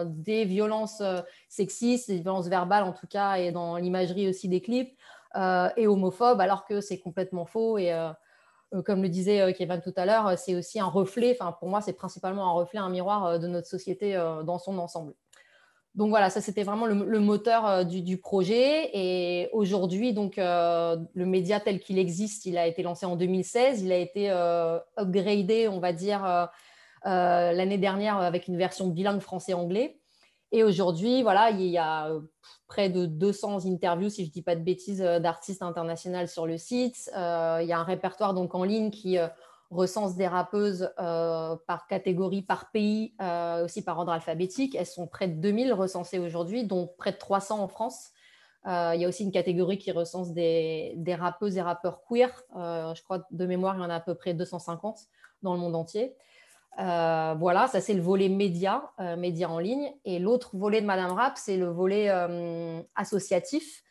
des violences sexistes, des violences verbales en tout cas, et dans l'imagerie aussi des clips, et homophobes, alors que c'est complètement faux. Et comme le disait Kevin tout à l'heure, c'est aussi un reflet, pour moi, c'est principalement un reflet, un miroir de notre société dans son ensemble. Donc voilà, ça c'était vraiment le moteur du projet. Et aujourd'hui, donc le média tel qu'il existe, il a été lancé en 2016, il a été upgradé, on va dire, l'année dernière avec une version bilingue français-anglais. Et aujourd'hui, voilà, il y a près de 200 interviews, si je ne dis pas de bêtises, d'artistes internationaux sur le site. Il y a un répertoire donc en ligne qui recense des rappeuses par catégorie, par pays, aussi par ordre alphabétique. Elles sont près de 2000 recensées aujourd'hui, dont près de 300 en France. Il y a aussi une catégorie qui recense des rappeuses et rappeurs queer. Je crois de mémoire, il y en a à peu près 250 dans le monde entier. Voilà, ça c'est le volet média en ligne. Et l'autre volet de Madame Rap, c'est le volet associatif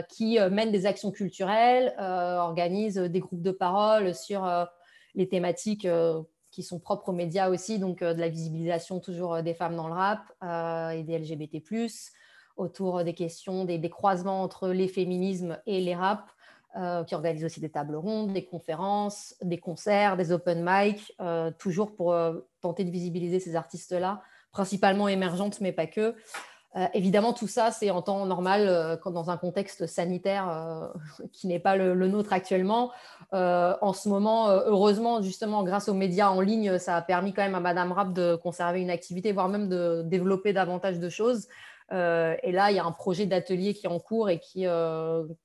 qui mène des actions culturelles, organise des groupes de parole sur les thématiques qui sont propres aux médias aussi, donc de la visibilisation toujours des femmes dans le rap et des LGBT+. autour des questions, des croisements entre les féminismes et les raps, qui organise aussi des tables rondes, des conférences, des concerts, des open mic, toujours pour tenter de visibiliser ces artistes-là, principalement émergentes, mais pas que. Évidemment, tout ça, c'est en temps normal, dans un contexte sanitaire qui n'est pas le nôtre actuellement. En ce moment, heureusement, justement, grâce aux médias en ligne, ça a permis quand même à Madame Rap de conserver une activité, voire même de développer davantage de choses. Et là, il y a un projet d'atelier qui est en cours et qui,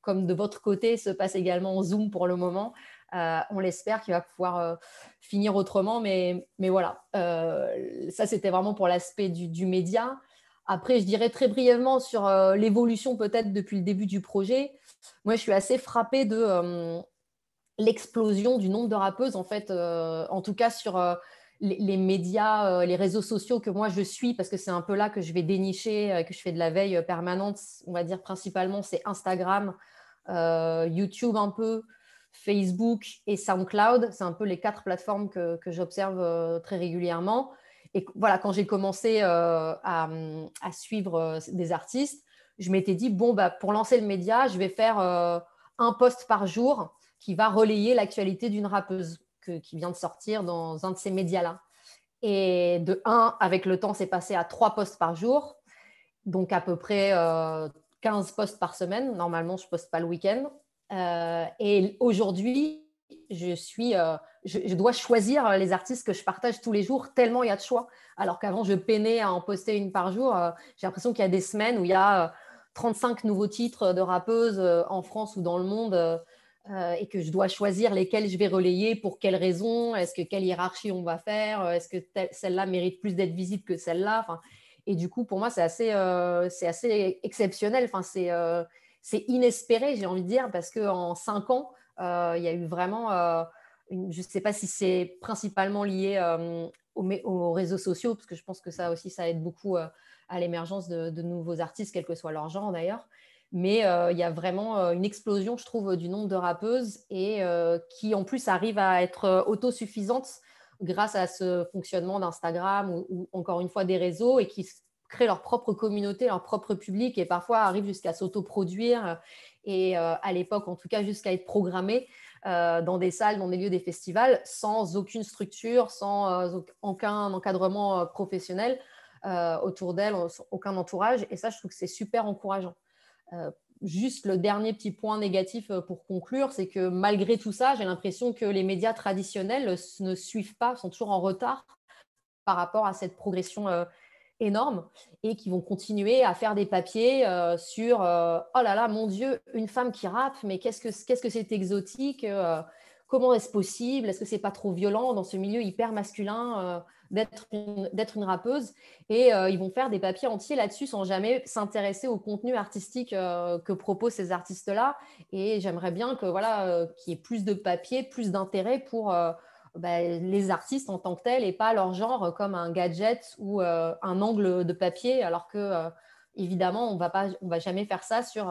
comme de votre côté, se passe également en Zoom pour le moment. On l'espère qu'il va pouvoir finir autrement. Mais voilà, ça, c'était vraiment pour l'aspect du média. Après, je dirais très brièvement sur l'évolution peut-être depuis le début du projet. Moi, je suis assez frappée de l'explosion du nombre de rappeuses, en fait, en tout cas sur les médias, les réseaux sociaux que moi je suis, parce que c'est un peu là que je vais dénicher, que je fais de la veille permanente, on va dire principalement, c'est Instagram, YouTube un peu, Facebook et SoundCloud. C'est un peu les 4 plateformes que j'observe très régulièrement. Et voilà, quand j'ai commencé à suivre des artistes, je m'étais dit, bon, bah, pour lancer le média, je vais faire un post par jour qui va relayer l'actualité d'une rappeuse qui vient de sortir dans un de ces médias-là. Et de 1, avec le temps, c'est passé à 3 posts par jour, donc à peu près 15 posts par semaine. Normalement, je ne poste pas le week-end. Et aujourd'hui, je dois choisir les artistes que je partage tous les jours, tellement il y a de choix. Alors qu'avant, je peinais à en poster une par jour. J'ai l'impression qu'il y a des semaines où il y a 35 nouveaux titres de rappeuses en France ou dans le monde, et que je dois choisir lesquels je vais relayer, pour quelles raisons, quelle hiérarchie on va faire, est-ce que celle-là mérite plus d'être visible que celle-là. Enfin, et du coup, pour moi, c'est assez exceptionnel. Enfin, c'est inespéré, j'ai envie de dire, parce qu'en 5 ans, il y a eu vraiment, je ne sais pas si c'est principalement lié aux réseaux sociaux, parce que je pense que ça aussi, ça aide beaucoup à l'émergence de nouveaux artistes, quel que soit leur genre d'ailleurs. Mais il y a vraiment une explosion, je trouve, du nombre de rappeuses et qui, en plus, arrivent à être autosuffisantes grâce à ce fonctionnement d'Instagram ou encore une fois des réseaux, et qui créent leur propre communauté, leur propre public, et parfois arrivent jusqu'à s'autoproduire et à l'époque, en tout cas, jusqu'à être programmées dans des salles, dans des lieux, des festivals, sans aucune structure, sans aucun encadrement professionnel autour d'elles, aucun entourage. Et ça, je trouve que c'est super encourageant. Juste le dernier petit point négatif pour conclure, c'est que malgré tout ça, j'ai l'impression que les médias traditionnels ne suivent pas, sont toujours en retard par rapport à cette progression énorme, et qui vont continuer à faire des papiers sur oh là là, mon Dieu, une femme qui rappe, mais qu'est-ce que c'est exotique, comment est-ce possible, est-ce que c'est pas trop violent dans ce milieu hyper masculin d'être une rappeuse, et ils vont faire des papiers entiers là-dessus sans jamais s'intéresser au contenu artistique que proposent ces artistes-là. Et j'aimerais bien que voilà, qu'il y ait plus de papiers, plus d'intérêt pour les artistes en tant que tels, et pas leur genre comme un gadget ou un angle de papier, alors que évidemment on va jamais faire ça sur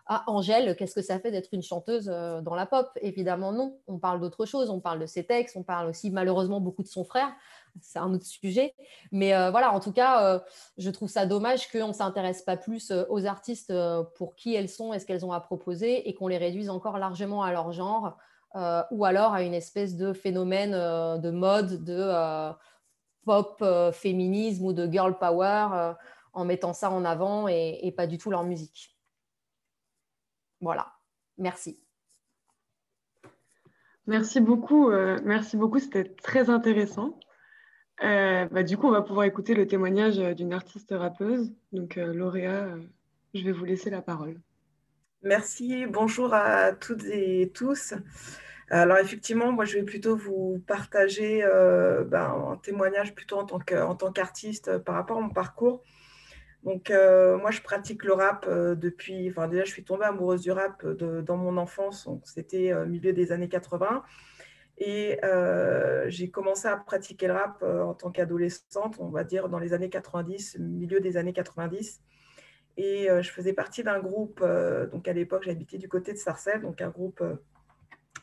ah, Angèle, qu'est-ce que ça fait d'être une chanteuse dans la pop? Évidemment non, on parle d'autre chose, on parle de ses textes, on parle aussi malheureusement beaucoup de son frère, c'est un autre sujet. Mais voilà, en tout cas, je trouve ça dommage qu'on ne s'intéresse pas plus aux artistes pour qui elles sont et ce qu'elles ont à proposer, et qu'on les réduise encore largement à leur genre, ou alors à une espèce de phénomène de mode, de pop féminisme ou de girl power, en mettant ça en avant et pas du tout leur musique. Voilà, merci. Merci beaucoup, c'était très intéressant. Du coup, on va pouvoir écouter le témoignage d'une artiste rappeuse. Donc, Lauréat, je vais vous laisser la parole. Merci, bonjour à toutes et tous. Alors effectivement, moi je vais plutôt vous partager un témoignage plutôt en tant qu'artiste par rapport à mon parcours. Donc moi je pratique le rap depuis, enfin déjà je suis tombée amoureuse du rap dans mon enfance, donc c'était milieu des années 80. Et j'ai commencé à pratiquer le rap en tant qu'adolescente, on va dire dans les années 90, milieu des années 90. Et je faisais partie d'un groupe, donc à l'époque j'habitais du côté de Sarcelles, donc un groupe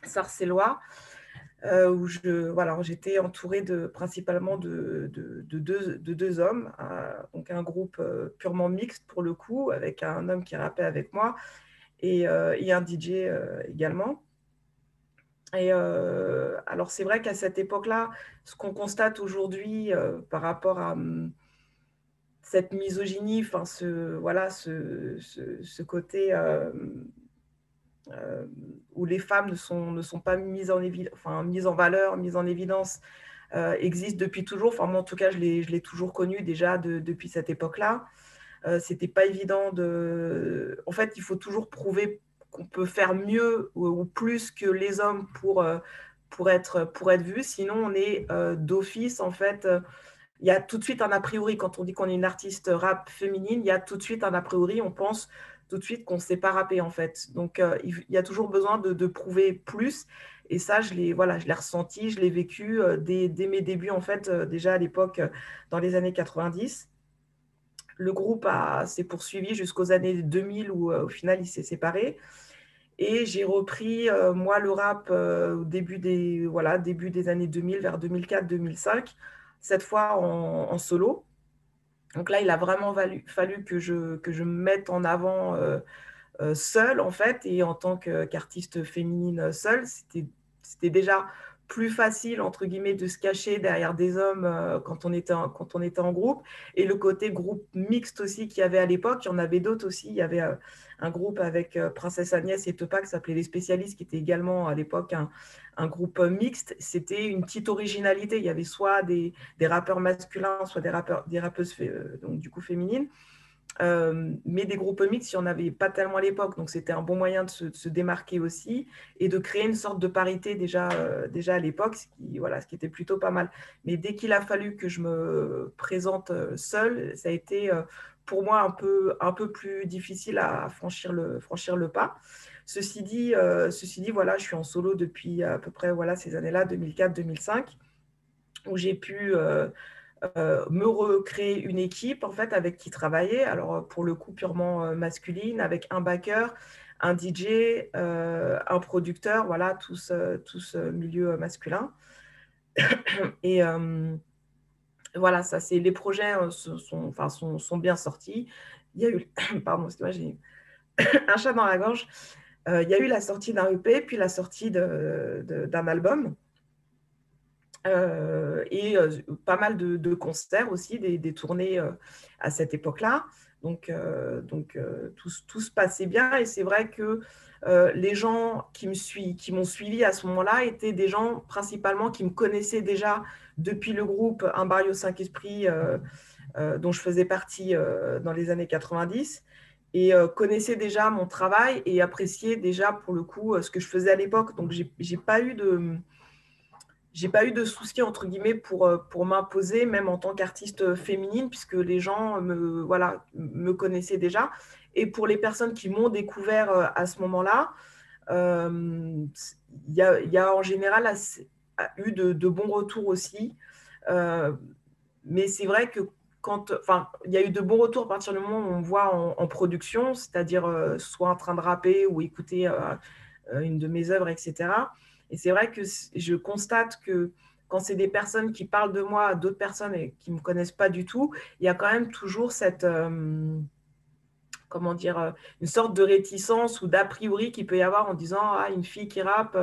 sarcellois. où j'étais entourée principalement de deux hommes, donc un groupe purement mixte pour le coup, avec un homme qui rappait avec moi et un DJ également. Et alors c'est vrai qu'à cette époque-là, ce qu'on constate aujourd'hui par rapport à cette misogynie, enfin ce côté où les femmes ne sont pas mises en valeur, mises en évidence, existe depuis toujours. Enfin, moi, en tout cas, je l'ai toujours connu déjà depuis cette époque-là. C'était pas évident de... En fait, il faut toujours prouver qu'on peut faire mieux ou plus que les hommes pour être vu. Sinon, on est d'office, en fait... il y a tout de suite un a priori, quand on dit qu'on est une artiste rap féminine, il y a tout de suite un a priori, on pense tout de suite qu'on ne sait pas rapper en fait. Donc il y a toujours besoin de prouver plus. Et ça, je l'ai ressenti, je l'ai vécu dès mes débuts en fait, déjà à l'époque, dans les années 90. Le groupe s'est poursuivi jusqu'aux années 2000 où au final il s'est séparé. Et j'ai repris, moi, le rap au début des années 2000, vers 2004-2005, cette fois en solo. Donc là, il a vraiment fallu que je me mette en avant seule, en fait, et en tant qu'artiste féminine seule, c'était déjà plus facile, entre guillemets, de se cacher derrière des hommes quand on était en groupe. Et le côté groupe mixte aussi qu'il y avait à l'époque, il y en avait d'autres aussi. Il y avait un groupe avec Princesse Agnès et Tepa qui s'appelait Les Spécialistes, qui était également à l'époque un groupe mixte. C'était une petite originalité. Il y avait soit des rappeurs masculins, soit des rappeuses donc, du coup féminines. Mais des groupes mixtes, il n'y en avait pas tellement à l'époque, donc c'était un bon moyen de se démarquer aussi et de créer une sorte de parité déjà à l'époque, ce qui était plutôt pas mal. Mais dès qu'il a fallu que je me présente seule, ça a été pour moi un peu plus difficile à franchir le pas. Ceci dit, voilà, je suis en solo depuis à peu près ces années-là, 2004-2005, où j'ai pu... me recréer une équipe en fait avec qui travailler, alors pour le coup purement masculine, avec un backer, un DJ, un producteur, voilà, tous milieu masculin. Et voilà, ça c'est les projets sont bien sortis. Il y a eu, pardon, excusez-moi, j'ai un chat dans la gorge. Il y a eu la sortie d'un EP, puis la sortie d'un album. Et pas mal de concerts aussi, des tournées à cette époque-là. Donc tout se passait bien. Et c'est vrai que les gens qui m'ont suivi à ce moment-là étaient des gens principalement qui me connaissaient déjà depuis le groupe Un Barrio 5 Esprits, dont je faisais partie dans les années 90. Et connaissaient déjà mon travail et appréciaient déjà pour le coup ce que je faisais à l'époque. Donc j'ai pas eu de soucis, entre guillemets, pour m'imposer, même en tant qu'artiste féminine, puisque les gens me connaissaient déjà. Et pour les personnes qui m'ont découvert à ce moment-là, il y a en général eu de bons retours aussi. Mais c'est vrai que il y a eu de bons retours à partir du moment où on me voit en production, c'est-à-dire soit en train de rapper ou écouter une de mes œuvres, etc. Et c'est vrai que je constate que quand c'est des personnes qui parlent de moi à d'autres personnes et qui ne me connaissent pas du tout, il y a quand même toujours cette, une sorte de réticence ou d'a priori qu'il peut y avoir en disant « Ah, une fille qui rappe,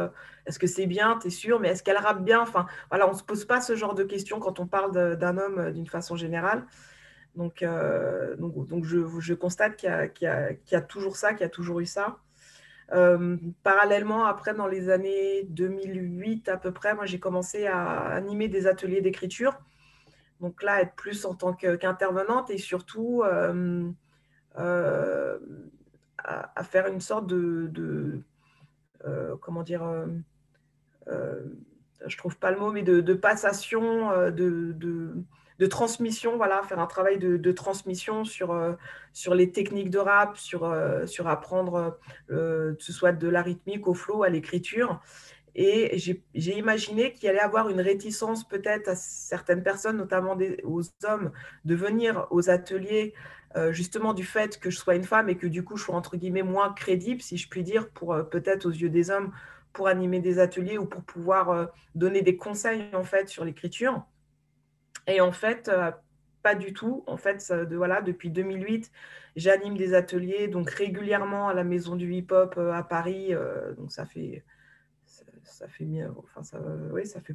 est-ce que c'est bien, t'es sûr, mais est-ce qu'elle rappe bien ?» Enfin, voilà, on ne se pose pas ce genre de questions quand on parle d'un homme d'une façon générale. Donc je constate qu'il y a toujours ça, qu'il y a toujours eu ça. Parallèlement, après, dans les années 2008 à peu près, moi j'ai commencé à animer des ateliers d'écriture. Donc là, être plus en tant qu'intervenante et surtout à faire une sorte je trouve pas le mot, mais de passation, de transmission, voilà, faire un travail de transmission sur les techniques de rap, sur apprendre, que ce soit de la rythmique au flow, à l'écriture. Et j'ai imaginé qu'il y allait avoir une réticence peut-être à certaines personnes, notamment aux hommes, de venir aux ateliers justement du fait que je sois une femme et que du coup je sois entre guillemets moins crédible, si je puis dire, peut-être aux yeux des hommes, pour animer des ateliers ou pour pouvoir donner des conseils en fait sur l'écriture. Et en fait, pas du tout. En fait, voilà, depuis 2008, j'anime des ateliers donc régulièrement à la Maison du Hip-Hop à Paris. Donc ça fait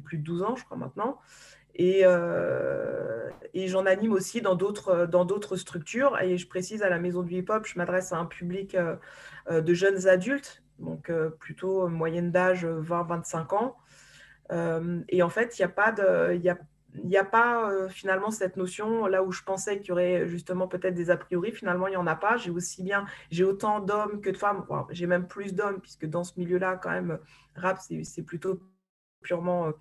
plus de 12 ans, je crois, maintenant. Et j'en anime aussi dans d'autres structures. Et je précise, à la Maison du Hip-Hop, je m'adresse à un public de jeunes adultes, donc plutôt moyenne d'âge 20-25 ans. Et en fait, il n'y a pas finalement cette notion, là où je pensais qu'il y aurait justement peut-être des a priori, finalement, il n'y en a pas. J'ai autant d'hommes que de femmes. Enfin, j'ai même plus d'hommes, puisque dans ce milieu-là, quand même, rap, c'est plutôt purement...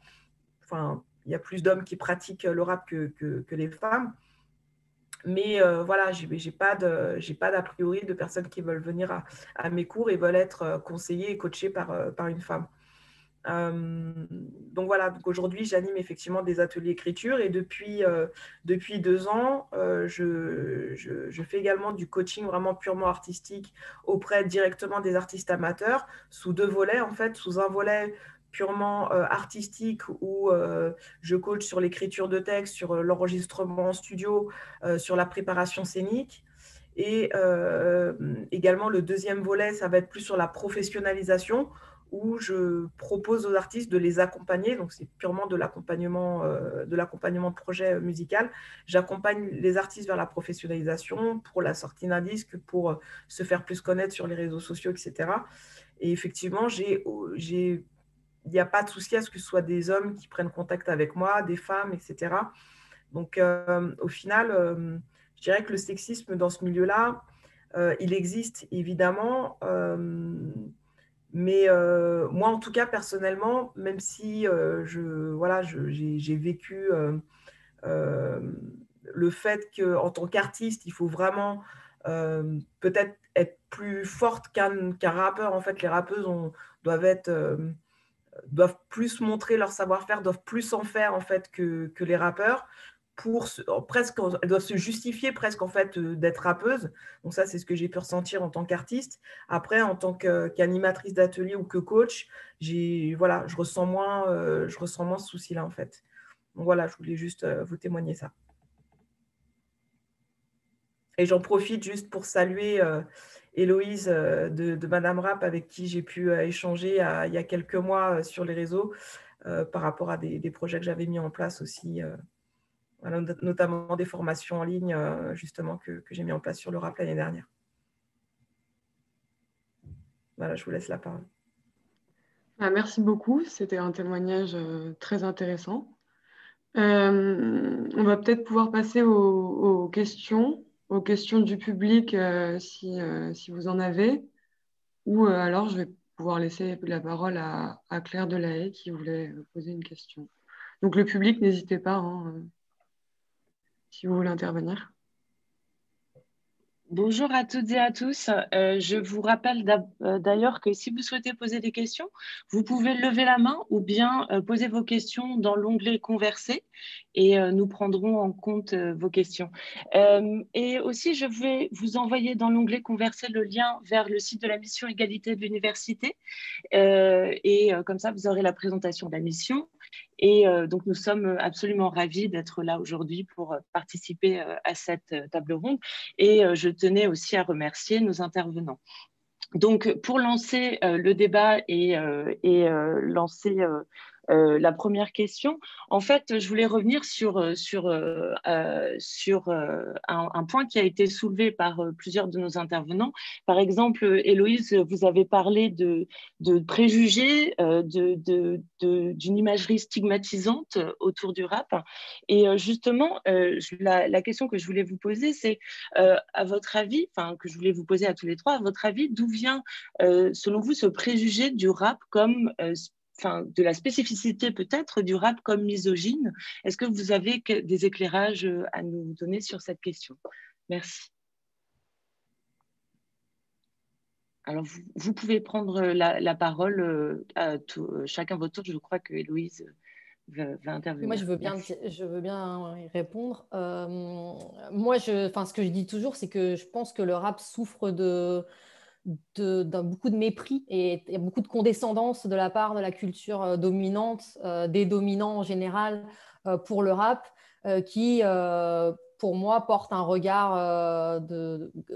Enfin, il y a plus d'hommes qui pratiquent le rap que les femmes. Mais voilà, j'ai pas d'a priori de personnes qui veulent venir à mes cours et veulent être conseillées et coachées par une femme. Donc voilà, donc aujourd'hui, j'anime effectivement des ateliers écriture et depuis 2 ans, je fais également du coaching vraiment purement artistique auprès directement des artistes amateurs sous 2 volets en fait, sous un volet purement artistique où je coach sur l'écriture de texte, sur l'enregistrement en studio, sur la préparation scénique. Et également, le deuxième volet, ça va être plus sur la professionnalisation, où je propose aux artistes de les accompagner. Donc, c'est purement de l'accompagnement de projet musical. J'accompagne les artistes vers la professionnalisation pour la sortie d'un disque, pour se faire plus connaître sur les réseaux sociaux, etc. Et effectivement, il n'y a pas de souci à ce que ce soit des hommes qui prennent contact avec moi, des femmes, etc. Donc, au final, je dirais que le sexisme dans ce milieu-là, il existe évidemment, mais moi, en tout cas, personnellement, même si j'ai vécu le fait qu'en tant qu'artiste, il faut vraiment peut-être être plus forte qu'un rappeur. En fait, les rappeuses doivent plus montrer leur savoir-faire, doivent plus en faire en fait que les rappeurs. Elles doivent se justifier presque en fait d'être rappeuses. Donc ça, c'est ce que j'ai pu ressentir en tant qu'artiste. Après, en tant qu'animatrice d'atelier ou que coach, je ressens moins ce souci-là en fait. Donc voilà, je voulais juste vous témoigner ça. Et j'en profite juste pour saluer Héloïse de Madame Rap, avec qui j'ai pu échanger il y a quelques mois sur les réseaux par rapport à des projets que j'avais mis en place aussi. Notamment des formations en ligne, justement, que j'ai mis en place sur le rap l'année dernière. Voilà, je vous laisse la parole. Merci beaucoup, c'était un témoignage très intéressant. On va peut-être pouvoir passer aux questions du public si vous en avez, ou alors je vais pouvoir laisser la parole à Claire Delahaye qui voulait poser une question. Donc le public, n'hésitez pas si vous voulez intervenir. Bonjour à toutes et à tous. Je vous rappelle d'ailleurs que si vous souhaitez poser des questions, vous pouvez lever la main ou bien poser vos questions dans l'onglet « Converser » et nous prendrons en compte vos questions. Et aussi, je vais vous envoyer dans l'onglet « Converser » le lien vers le site de la mission Égalité de l'université. Comme ça, vous aurez la présentation de la mission. Et donc, nous sommes absolument ravis d'être là aujourd'hui pour participer à cette table ronde. Et je tenais aussi à remercier nos intervenants. Donc, pour lancer le débat et lancer la première question, en fait, je voulais revenir sur un point qui a été soulevé par plusieurs de nos intervenants. Par exemple, Héloïse, vous avez parlé de préjugés, d'une imagerie stigmatisante autour du rap. Et justement, la question que je voulais vous poser, c'est à votre avis, que je voulais vous poser à tous les trois, à votre avis, d'où vient, selon vous, ce préjugé du rap comme de la spécificité peut-être du rap comme misogyne? Est-ce que vous avez des éclairages à nous donner sur cette question? Merci. Alors, vous pouvez prendre la parole à chacun votre tour. Je crois que Héloïse va intervenir. Moi, je veux bien y répondre. Moi, ce que je dis toujours, c'est que je pense que le rap souffre beaucoup de mépris et beaucoup de condescendance de la part de la culture dominante, des dominants en général pour le rap, qui, pour moi, porte un regard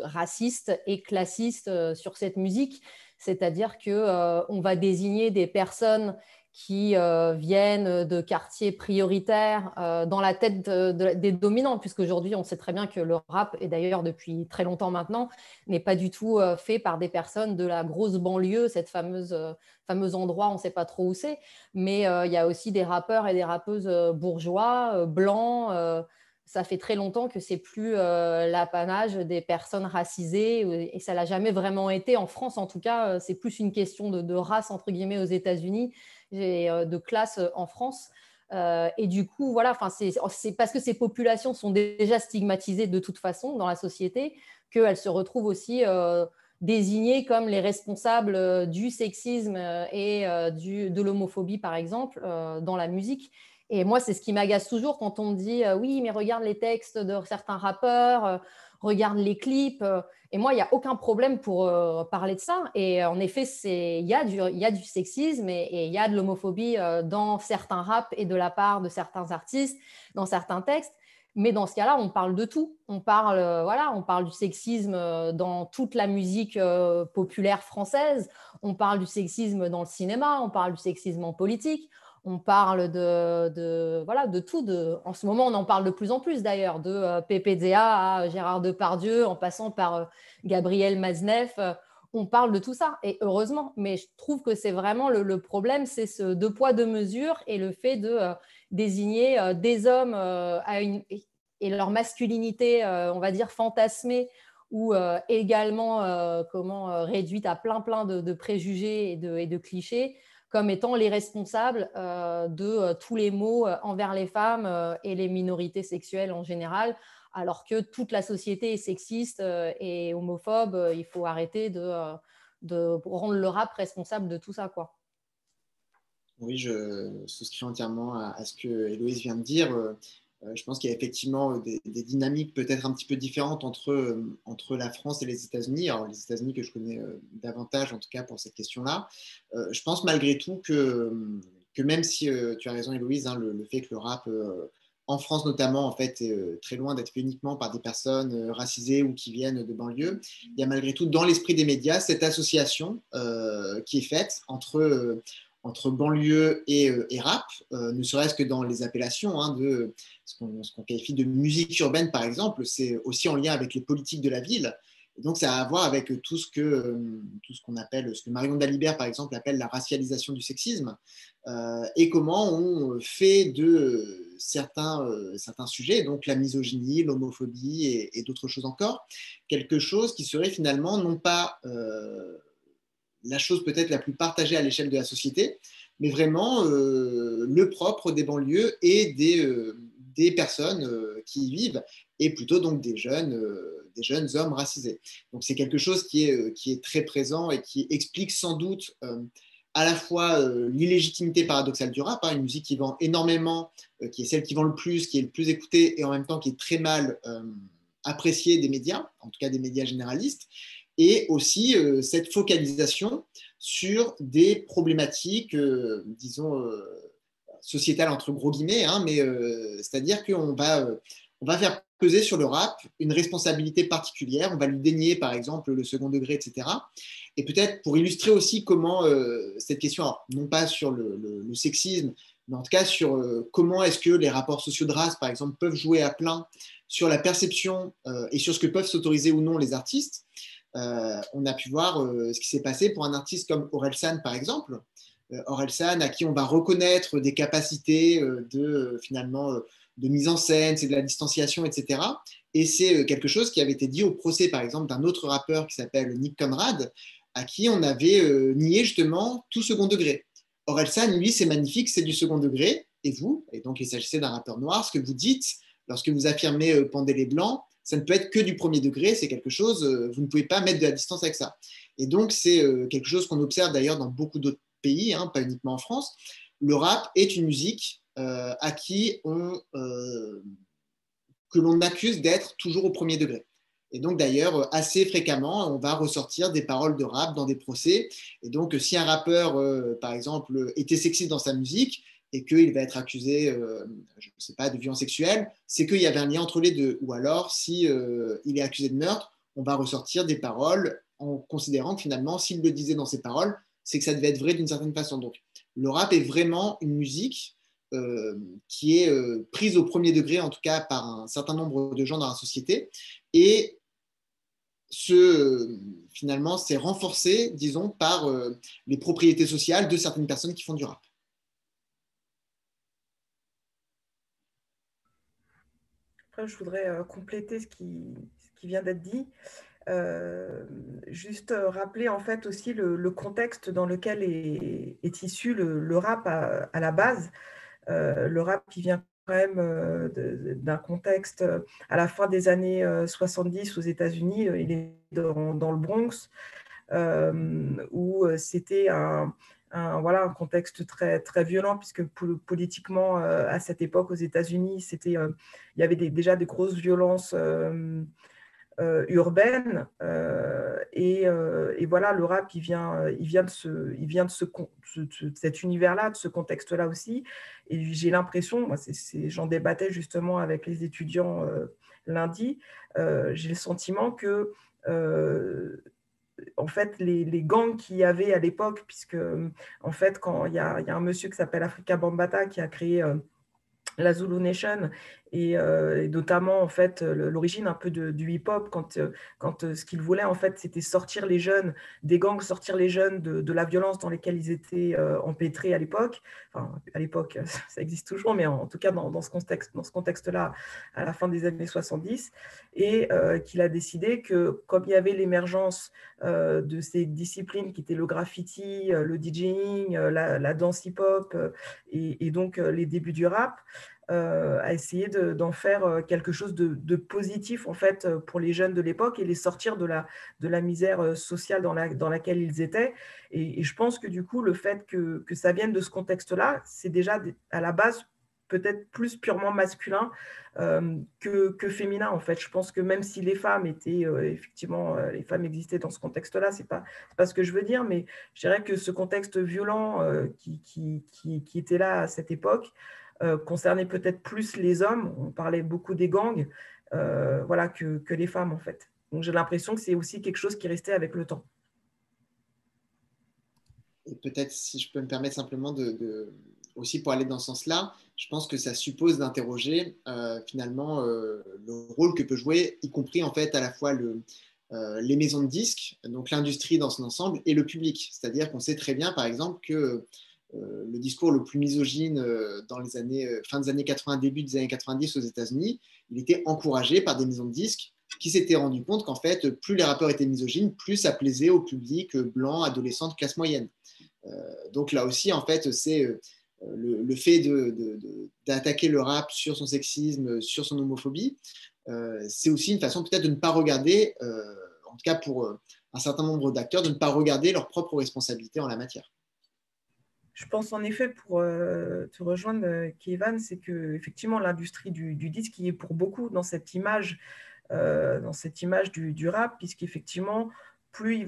raciste et classiste sur cette musique. C'est-à-dire qu'on va désigner des personnes qui viennent de quartiers prioritaires dans la tête des dominants, puisqu'aujourd'hui, on sait très bien que le rap, et d'ailleurs depuis très longtemps maintenant, n'est pas du tout fait par des personnes de la grosse banlieue, cette fameux endroit, on ne sait pas trop où c'est, mais il y a aussi des rappeurs et des rappeuses bourgeois, blancs. Ça fait très longtemps que c'est plus l'apanage des personnes racisées, et ça l'a jamais vraiment été en France. En tout cas, c'est plus une question de race entre guillemets aux États-Unis et de classe en France. Et du coup, voilà, c'est parce que ces populations sont déjà stigmatisées de toute façon dans la société qu'elles se retrouvent aussi désignées comme les responsables du sexisme et de l'homophobie, par exemple, dans la musique. Et moi, c'est ce qui m'agace toujours quand on me dit oui, mais regarde les textes de certains rappeurs, regarde les clips. Et moi, il n'y a aucun problème pour parler de ça. Et en effet, il y a du sexisme et il y a de l'homophobie dans certains raps et de la part de certains artistes, dans certains textes. Mais dans ce cas-là, on parle de tout. On parle du sexisme dans toute la musique populaire française. On parle du sexisme dans le cinéma. On parle du sexisme en politique. On parle de tout. En ce moment, on en parle de plus en plus d'ailleurs, de PPDA à Gérard Depardieu, en passant par Gabriel Matzneff. On parle de tout ça, et heureusement. Mais je trouve que c'est vraiment le problème, c'est ce deux poids, deux mesures, et le fait de désigner des hommes et leur masculinité, on va dire, fantasmée, ou également réduite à plein de préjugés et de clichés, comme étant les responsables de tous les maux envers les femmes et les minorités sexuelles en général, alors que toute la société est sexiste et homophobe. Il faut arrêter de rendre le rap responsable de tout ça, quoi. Oui, je souscris entièrement à ce que Héloïse vient de dire. Je pense qu'il y a effectivement des dynamiques peut-être un petit peu différentes entre la France et les États-Unis. Alors, les États-Unis que je connais davantage, en tout cas pour cette question-là. Je pense malgré tout que même si tu as raison, Héloïse, hein, le fait que le rap, en France notamment, en fait, est très loin d'être fait uniquement par des personnes racisées ou qui viennent de banlieue, il y a malgré tout dans l'esprit des médias cette association qui est faite entre banlieue et rap, ne serait-ce que dans les appellations de ce qu'on qualifie de musique urbaine, par exemple, c'est aussi en lien avec les politiques de la ville. Et donc, ça a à voir avec tout ce qu'on appelle, ce que Marion Dalibert, par exemple, appelle la racialisation du sexisme, et comment on fait de certains sujets, donc la misogynie, l'homophobie et d'autres choses encore, quelque chose qui serait finalement non pas la chose peut-être la plus partagée à l'échelle de la société, mais vraiment le propre des banlieues et des personnes qui y vivent, et plutôt donc des jeunes hommes racisés. Donc c'est quelque chose qui est très présent et qui explique sans doute à la fois l'illégitimité paradoxale du rap, une musique qui vend énormément, qui est celle qui vend le plus, qui est le plus écoutée, et en même temps qui est très mal appréciée des médias, en tout cas des médias généralistes, et aussi cette focalisation sur des problématiques, disons, sociétales entre gros guillemets, mais c'est-à-dire qu'on va faire peser sur le rap une responsabilité particulière, on va lui dénier par exemple le second degré, etc. Et peut-être pour illustrer aussi comment cette question, alors, non pas sur le sexisme, mais en tout cas sur comment est-ce que les rapports sociaux de race, par exemple, peuvent jouer à plein sur la perception et sur ce que peuvent s'autoriser ou non les artistes. On a pu voir ce qui s'est passé pour un artiste comme Orelsan, par exemple. Orelsan, à qui on va reconnaître des capacités finalement de mise en scène, c'est de la distanciation, etc. Et c'est quelque chose qui avait été dit au procès, par exemple, d'un autre rappeur qui s'appelle Nick Conrad, à qui on avait nié justement tout second degré. Orelsan, lui, c'est magnifique, c'est du second degré. Et vous, et donc il s'agissait d'un rappeur noir, ce que vous dites lorsque vous affirmez pendez les blancs, ça ne peut être que du premier degré, c'est quelque chose, vous ne pouvez pas mettre de la distance avec ça. Et donc, c'est quelque chose qu'on observe d'ailleurs dans beaucoup d'autres pays, pas uniquement en France. Le rap est une musique à qui que l'on accuse d'être toujours au premier degré. Et donc, d'ailleurs, assez fréquemment, on va ressortir des paroles de rap dans des procès. Et donc, si un rappeur, par exemple, était sexiste dans sa musique et qu'il va être accusé, je ne sais pas, de violence sexuelle, c'est qu'il y avait un lien entre les deux. Ou alors, si il est accusé de meurtre, on va ressortir des paroles en considérant que finalement, s'il le disait dans ses paroles, c'est que ça devait être vrai d'une certaine façon. Donc, le rap est vraiment une musique qui est prise au premier degré, en tout cas par un certain nombre de gens dans la société, et finalement c'est renforcé, disons, par les propriétés sociales de certaines personnes qui font du rap. Après, je voudrais compléter ce qui vient d'être dit. Juste rappeler en fait aussi le contexte dans lequel est issu le rap à la base. Le rap qui vient quand même d'un contexte à la fin des années 70 aux États-Unis. Il est dans le Bronx, où c'était voilà, un contexte très, très violent, puisque politiquement, à cette époque, aux États-Unis, il y avait déjà des grosses violences urbaine, et voilà, le rap il vient de cet univers-là, de ce contexte-là aussi, et j'ai l'impression, moi, j'en débattais justement avec les étudiants lundi, j'ai le sentiment que en fait, les gangs qu'il y avait à l'époque, puisque en fait, quand il y a un monsieur qui s'appelle Afrika Bambaataa qui a créé la Zulu Nation, et notamment en fait l'origine un peu du hip-hop, quand ce qu'il voulait en fait c'était sortir les jeunes des gangs, sortir les jeunes de la violence dans lesquelles ils étaient empêtrés à l'époque. Enfin, à l'époque, ça existe toujours, mais en tout cas dans ce contexte-là, à la fin des années 70, et qu'il a décidé que comme il y avait l'émergence de ces disciplines qui étaient le graffiti, le DJing, la danse hip-hop, et donc les débuts du rap, à essayer d'en faire quelque chose de positif en fait pour les jeunes de l'époque et les sortir de la misère sociale dans laquelle ils étaient. Et je pense que du coup, le fait que ça vienne de ce contexte-là, c'est déjà à la base peut-être plus purement masculin que féminin en fait. Je pense que même si les femmes étaient effectivement, les femmes existaient dans ce contexte-là, c'est pas ce que je veux dire, mais je dirais que ce contexte violent qui était là à cette époque concernait peut-être plus les hommes. On parlait beaucoup des gangs, voilà, que les femmes en fait. Donc j'ai l'impression que c'est aussi quelque chose qui restait avec le temps. Et peut-être, si je peux me permettre simplement aussi pour aller dans ce sens-là, je pense que ça suppose d'interroger finalement le rôle que peut jouer, y compris en fait à la fois les maisons de disques, donc l'industrie dans son ensemble, et le public. C'est-à-dire qu'on sait très bien, par exemple, que le discours le plus misogyne dans les années, fin des années 80, début des années 90 aux États-Unis, il était encouragé par des maisons de disques qui s'étaient rendu compte qu'en fait, plus les rappeurs étaient misogynes, plus ça plaisait au public blanc, adolescent, de classe moyenne. Donc là aussi, en fait, c'est le fait d'attaquer le rap sur son sexisme, sur son homophobie, c'est aussi une façon peut-être de ne pas regarder, en tout cas pour un certain nombre d'acteurs, de ne pas regarder leurs propres responsabilités en la matière. Je pense en effet, pour te rejoindre, Kévan, c'est qu'effectivement, l'industrie du disque qui est pour beaucoup dans cette image du rap, puisqu'effectivement, plus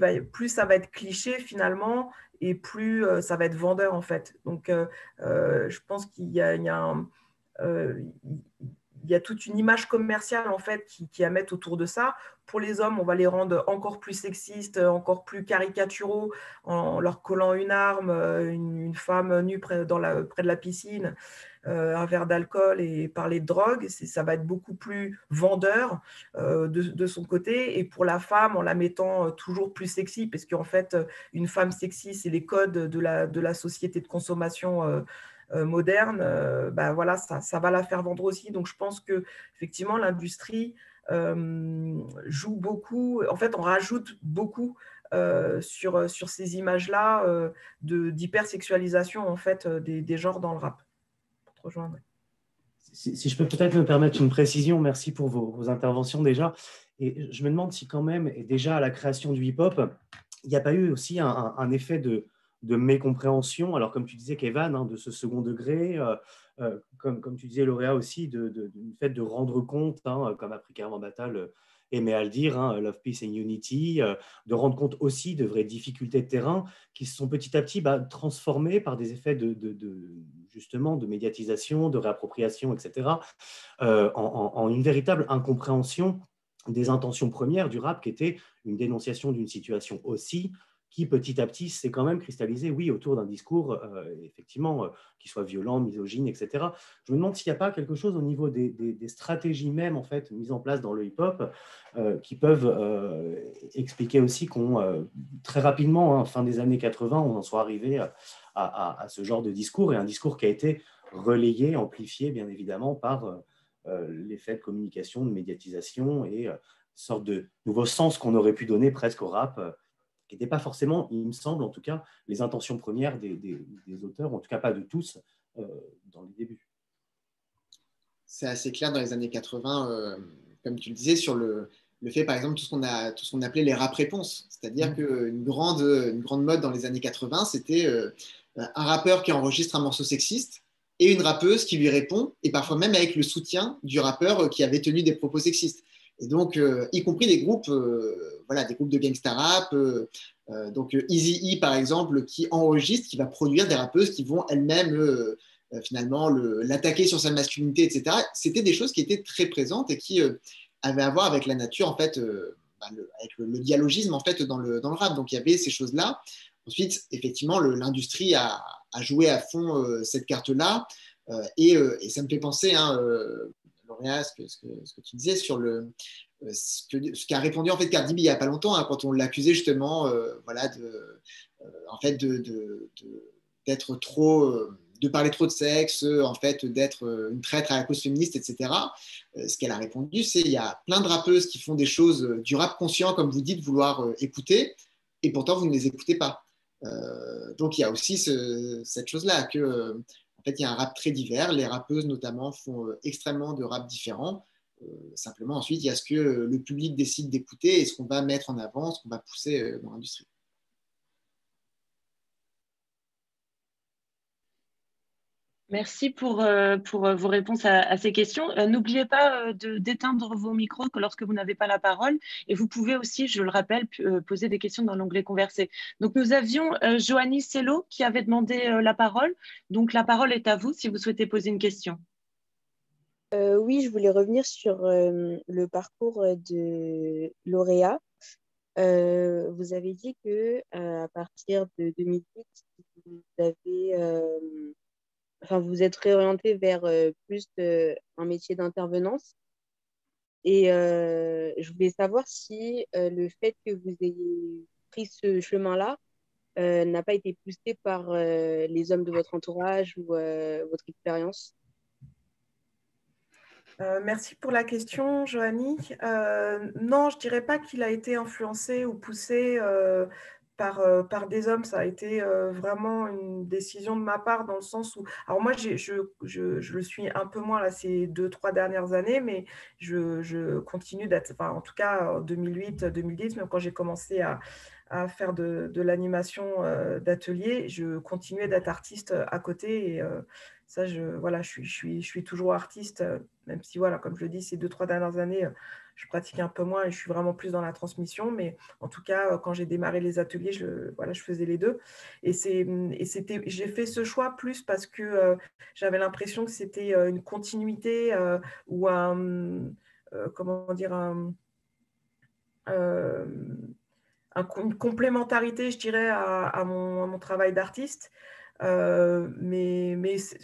ça va être cliché finalement, et plus ça va être vendeur en fait. Donc, je pense qu'il y a toute une image commerciale en fait qui à mettre autour de ça. Pour les hommes, on va les rendre encore plus sexistes, encore plus caricaturaux, en leur collant une arme, une femme nue près de la piscine, un verre d'alcool et parler de drogue. Ça va être beaucoup plus vendeur de son côté. Et pour la femme, en la mettant toujours plus sexy, parce qu'en fait, une femme sexy, c'est les codes de la société de consommation moderne, bah voilà, ça va la faire vendre aussi. Donc je pense que effectivement l'industrie joue beaucoup. En fait, on rajoute beaucoup sur ces images-là d'hypersexualisation en fait des genres dans le rap. Pour te rejoindre. Si je peux peut-être me permettre une précision, merci pour vos interventions déjà. Et je me demande si quand même, et déjà à la création du hip-hop, il n'y a pas eu aussi un effet de mécompréhension, alors comme tu disais, Kévan, hein, de ce second degré, comme tu disais, Lauréat aussi, du fait de rendre compte, hein, comme Afrika Bambaataa aimait à le dire, hein, Love, Peace and Unity, de rendre compte aussi de vraies difficultés de terrain qui se sont petit à petit transformées par des effets justement de médiatisation, de réappropriation, etc., en une véritable incompréhension des intentions premières du rap, qui était une dénonciation d'une situation aussi, qui petit à petit s'est quand même cristallisé, oui, autour d'un discours, effectivement, qui soit violent, misogyne, etc. Je me demande s'il n'y a pas quelque chose au niveau des stratégies même, en fait, mises en place dans le hip-hop, qui peuvent expliquer aussi qu'on, très rapidement, hein, fin des années 80, on en soit arrivé à ce genre de discours, et un discours qui a été relayé, amplifié, bien évidemment, par l'effet de communication, de médiatisation, et une sorte de nouveau sens qu'on aurait pu donner presque au rap, qui n'était pas forcément, il me semble, en tout cas, les intentions premières des auteurs, en tout cas pas de tous, dans les débuts. C'est assez clair dans les années 80, comme tu le disais, sur le fait, par exemple, tout ce qu'on appelait les rap-réponses. C'est-à-dire qu'une grande mode dans les années 80, c'était un rappeur qui enregistre un morceau sexiste et une rappeuse qui lui répond, et parfois même avec le soutien du rappeur qui avait tenu des propos sexistes. Et donc, y compris des groupes de gangsta rap, donc Eazy-E par exemple, qui enregistre, qui va produire des rappeuses qui vont elles-mêmes finalement l'attaquer sur sa masculinité, etc. C'était des choses qui étaient très présentes et qui avaient à voir avec la nature, en fait, avec le dialogisme en fait dans le rap. Donc il y avait ces choses-là. Ensuite, effectivement, l'industrie a joué à fond cette carte-là, et ça me fait penser, hein, Lauréat, ce que tu disais sur ce qu'a répondu en fait Cardi B il n'y a pas longtemps, hein, quand on l'accusait justement d'être trop, de parler trop de sexe, en fait, d'être une traître à la cause féministe, etc. Ce qu'elle a répondu, c'est il y a plein de rappeuses qui font des choses du rap conscient, comme vous dites, vouloir écouter, et pourtant vous ne les écoutez pas. Donc il y a aussi cette chose-là que en fait, il y a un rap très divers. Les rappeuses, notamment, font extrêmement de rap différents. Simplement, ensuite, il y a ce que le public décide d'écouter et ce qu'on va mettre en avant, ce qu'on va pousser dans l'industrie. Merci pour vos réponses à ces questions. N'oubliez pas d'éteindre vos micros lorsque vous n'avez pas la parole. Et vous pouvez aussi, je le rappelle, poser des questions dans l'onglet Converser. Donc, nous avions Joanie Sello qui avait demandé la parole. Donc, la parole est à vous si vous souhaitez poser une question. Oui, je voulais revenir sur le parcours de lauréat. Vous avez dit que à partir de 2008, vous avez vous êtes réorienté vers plus un métier d'intervenance. Et je voulais savoir si le fait que vous ayez pris ce chemin-là n'a pas été poussé par les hommes de votre entourage ou votre expérience. Merci pour la question, Joanie. Non, je ne dirais pas qu'il a été influencé ou poussé par des hommes. Ça a été vraiment une décision de ma part dans le sens où… Alors moi, je le suis un peu moins là, ces 2-3 dernières années, mais je continue d'être… Enfin, en tout cas, en 2008-2010, même quand j'ai commencé à faire de l'animation d'atelier, je continuais d'être artiste à côté et ça, je suis toujours artiste, même si, voilà, comme je le dis, ces 2-3 dernières années, je pratique un peu moins et je suis vraiment plus dans la transmission. Mais en tout cas, quand j'ai démarré les ateliers, je faisais les deux. Et j'ai fait ce choix plus parce que j'avais l'impression que c'était une continuité ou une complémentarité, je dirais, à mon travail d'artiste. Mais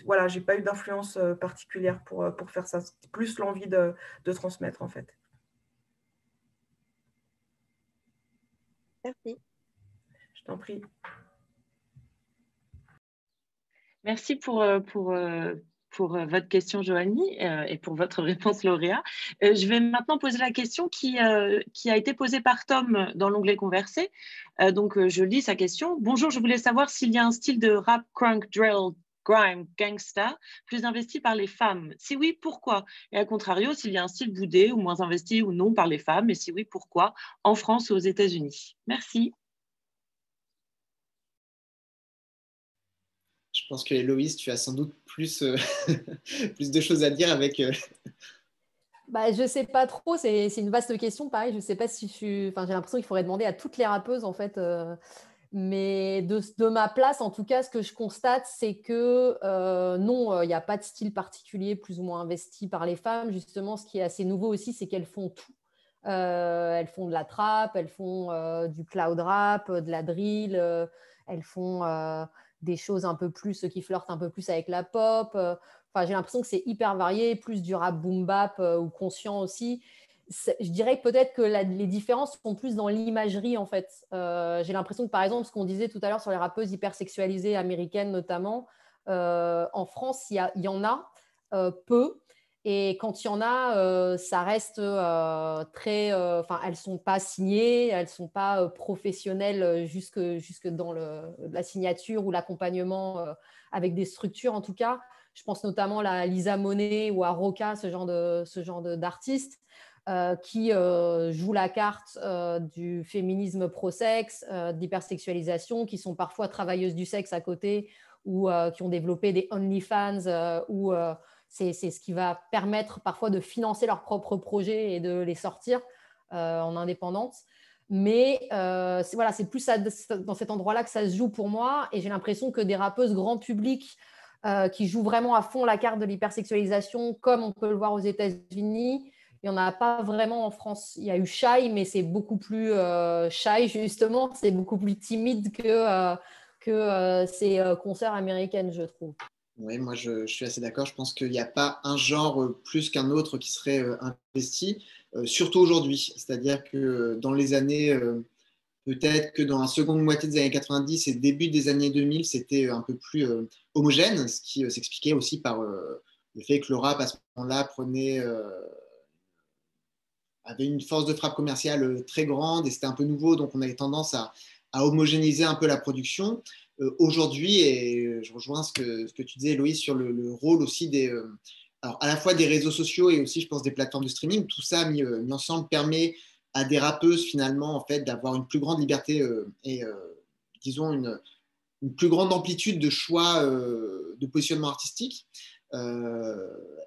voilà, j'ai pas eu d'influence particulière pour faire ça. C'était plus l'envie de transmettre, en fait. Merci. Je t'en prie. Merci pour votre question, Joanie, et pour votre réponse, Lauréat. Je vais maintenant poser la question qui a été posée par Tom dans l'onglet Converser. Donc, je lis sa question. Bonjour, je voulais savoir s'il y a un style de rap, crunk, drill, grime, gangsta plus investi par les femmes. Si oui, pourquoi? Et à contrario, s'il y a un style boudé ou moins investi ou non par les femmes, et si oui, pourquoi? En France ou aux États-Unis? Merci. Je pense que Héloïse, tu as sans doute plus de choses à dire avec… Je ne sais pas trop, c'est une vaste question, pareil, je ne sais pas si j'ai l'impression qu'il faudrait demander à toutes les rappeuses, en fait. Mais de ma place, en tout cas, ce que je constate, c'est que non, il n'y a pas de style particulier plus ou moins investi par les femmes. Justement, ce qui est assez nouveau aussi, c'est qu'elles font tout. Elles font de la trap, elles font du cloud rap, de la drill, elles font des choses un peu plus qui flirtent un peu plus avec la pop. J'ai l'impression que c'est hyper varié, plus du rap boom bap ou conscient aussi. Je dirais que peut-être que les différences sont plus dans l'imagerie, en fait. J'ai l'impression que, par exemple, ce qu'on disait tout à l'heure sur les rappeuses hypersexualisées américaines, notamment, en France, il y en a peu. Et quand il y en a, ça reste très... elles ne sont pas signées, elles ne sont pas professionnelles jusque dans la signature ou l'accompagnement avec des structures, en tout cas. Je pense notamment à Lisa Monet ou à Roca, ce genre d'artistes. Qui jouent la carte du féminisme pro-sexe, d'hypersexualisation, qui sont parfois travailleuses du sexe à côté ou qui ont développé des OnlyFans où c'est ce qui va permettre parfois de financer leurs propres projets et de les sortir en indépendance. Mais c'est plus dans cet endroit-là que ça se joue pour moi. Et j'ai l'impression que des rappeuses grand public qui jouent vraiment à fond la carte de l'hypersexualisation, comme on peut le voir aux États-Unis, il n'y en a pas vraiment en France. Il y a eu Shy, mais c'est beaucoup plus shy, justement. C'est beaucoup plus timide que ces concerts américaines, je trouve. Oui, moi je suis assez d'accord. Je pense qu'il n'y a pas un genre plus qu'un autre qui serait investi, surtout aujourd'hui. C'est-à-dire que dans les années, peut-être que dans la seconde moitié des années 90 et début des années 2000, c'était un peu plus homogène, ce qui s'expliquait aussi par le fait que le rap à ce moment-là avait une force de frappe commerciale très grande et c'était un peu nouveau, donc on avait tendance à homogénéiser un peu la production. Aujourd'hui, et je rejoins ce que tu disais, Loïs, sur le rôle aussi alors à la fois des réseaux sociaux et aussi, je pense, des plateformes de streaming. Tout ça mis ensemble permet à des rappeuses, finalement, en fait, d'avoir une plus grande liberté et, disons, une plus grande amplitude de choix de positionnement artistique.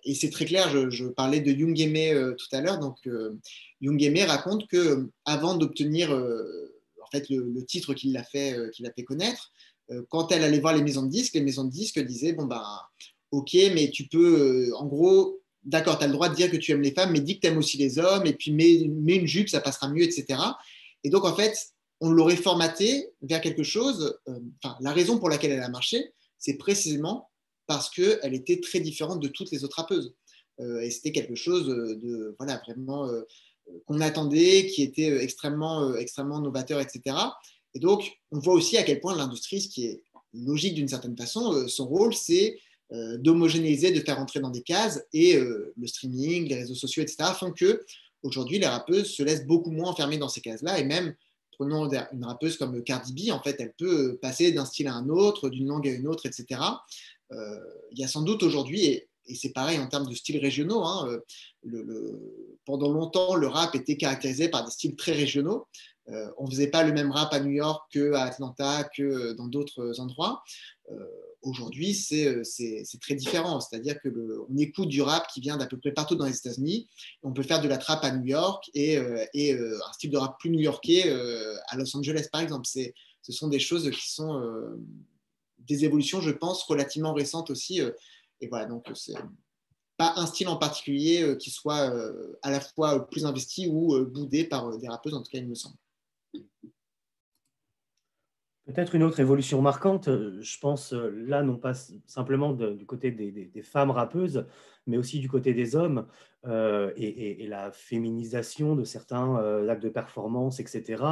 Et c'est très clair, je parlais de Young M.A tout à l'heure. Donc, Young M.A raconte que avant d'obtenir en fait, le titre qui l'a fait connaître, quand elle allait voir les maisons de disques disaient bon, bah, ok, mais tu peux, en gros, d'accord, tu as le droit de dire que tu aimes les femmes, mais dis que tu aimes aussi les hommes, et puis mets une jupe, ça passera mieux, etc. Et donc, en fait, on l'aurait formaté vers quelque chose. La raison pour laquelle elle a marché, c'est précisément parce qu'elle était très différente de toutes les autres rappeuses. Et c'était quelque chose de vraiment qu'on attendait, qui était extrêmement novateur, etc. Et donc, on voit aussi à quel point l'industrie, ce qui est logique d'une certaine façon, son rôle, c'est d'homogénéiser, de faire entrer dans des cases. Et le streaming, les réseaux sociaux, etc., font que aujourd'hui, les rappeuses se laissent beaucoup moins enfermer dans ces cases-là. Et même, prenons une rappeuse comme Cardi B, en fait, elle peut passer d'un style à un autre, d'une langue à une autre, etc. Il y a sans doute aujourd'hui, et c'est pareil en termes de styles régionaux, hein, pendant longtemps, le rap était caractérisé par des styles très régionaux. On ne faisait pas le même rap à New York qu'à Atlanta, que dans d'autres endroits. Aujourd'hui, c'est très différent. C'est-à-dire qu'on écoute du rap qui vient d'à peu près partout dans les États-Unis. On peut faire de la trap à New York et un style de rap plus new-yorkais à Los Angeles, par exemple. Ce sont des choses qui sont des évolutions, je pense, relativement récentes aussi. Et voilà, donc c'est pas un style en particulier qui soit à la fois plus investi ou boudé par des rappeuses, en tout cas, il me semble. Peut-être une autre évolution marquante, je pense là, non pas simplement du côté des femmes rappeuses, mais aussi du côté des hommes, et la féminisation de certains actes de performance, etc.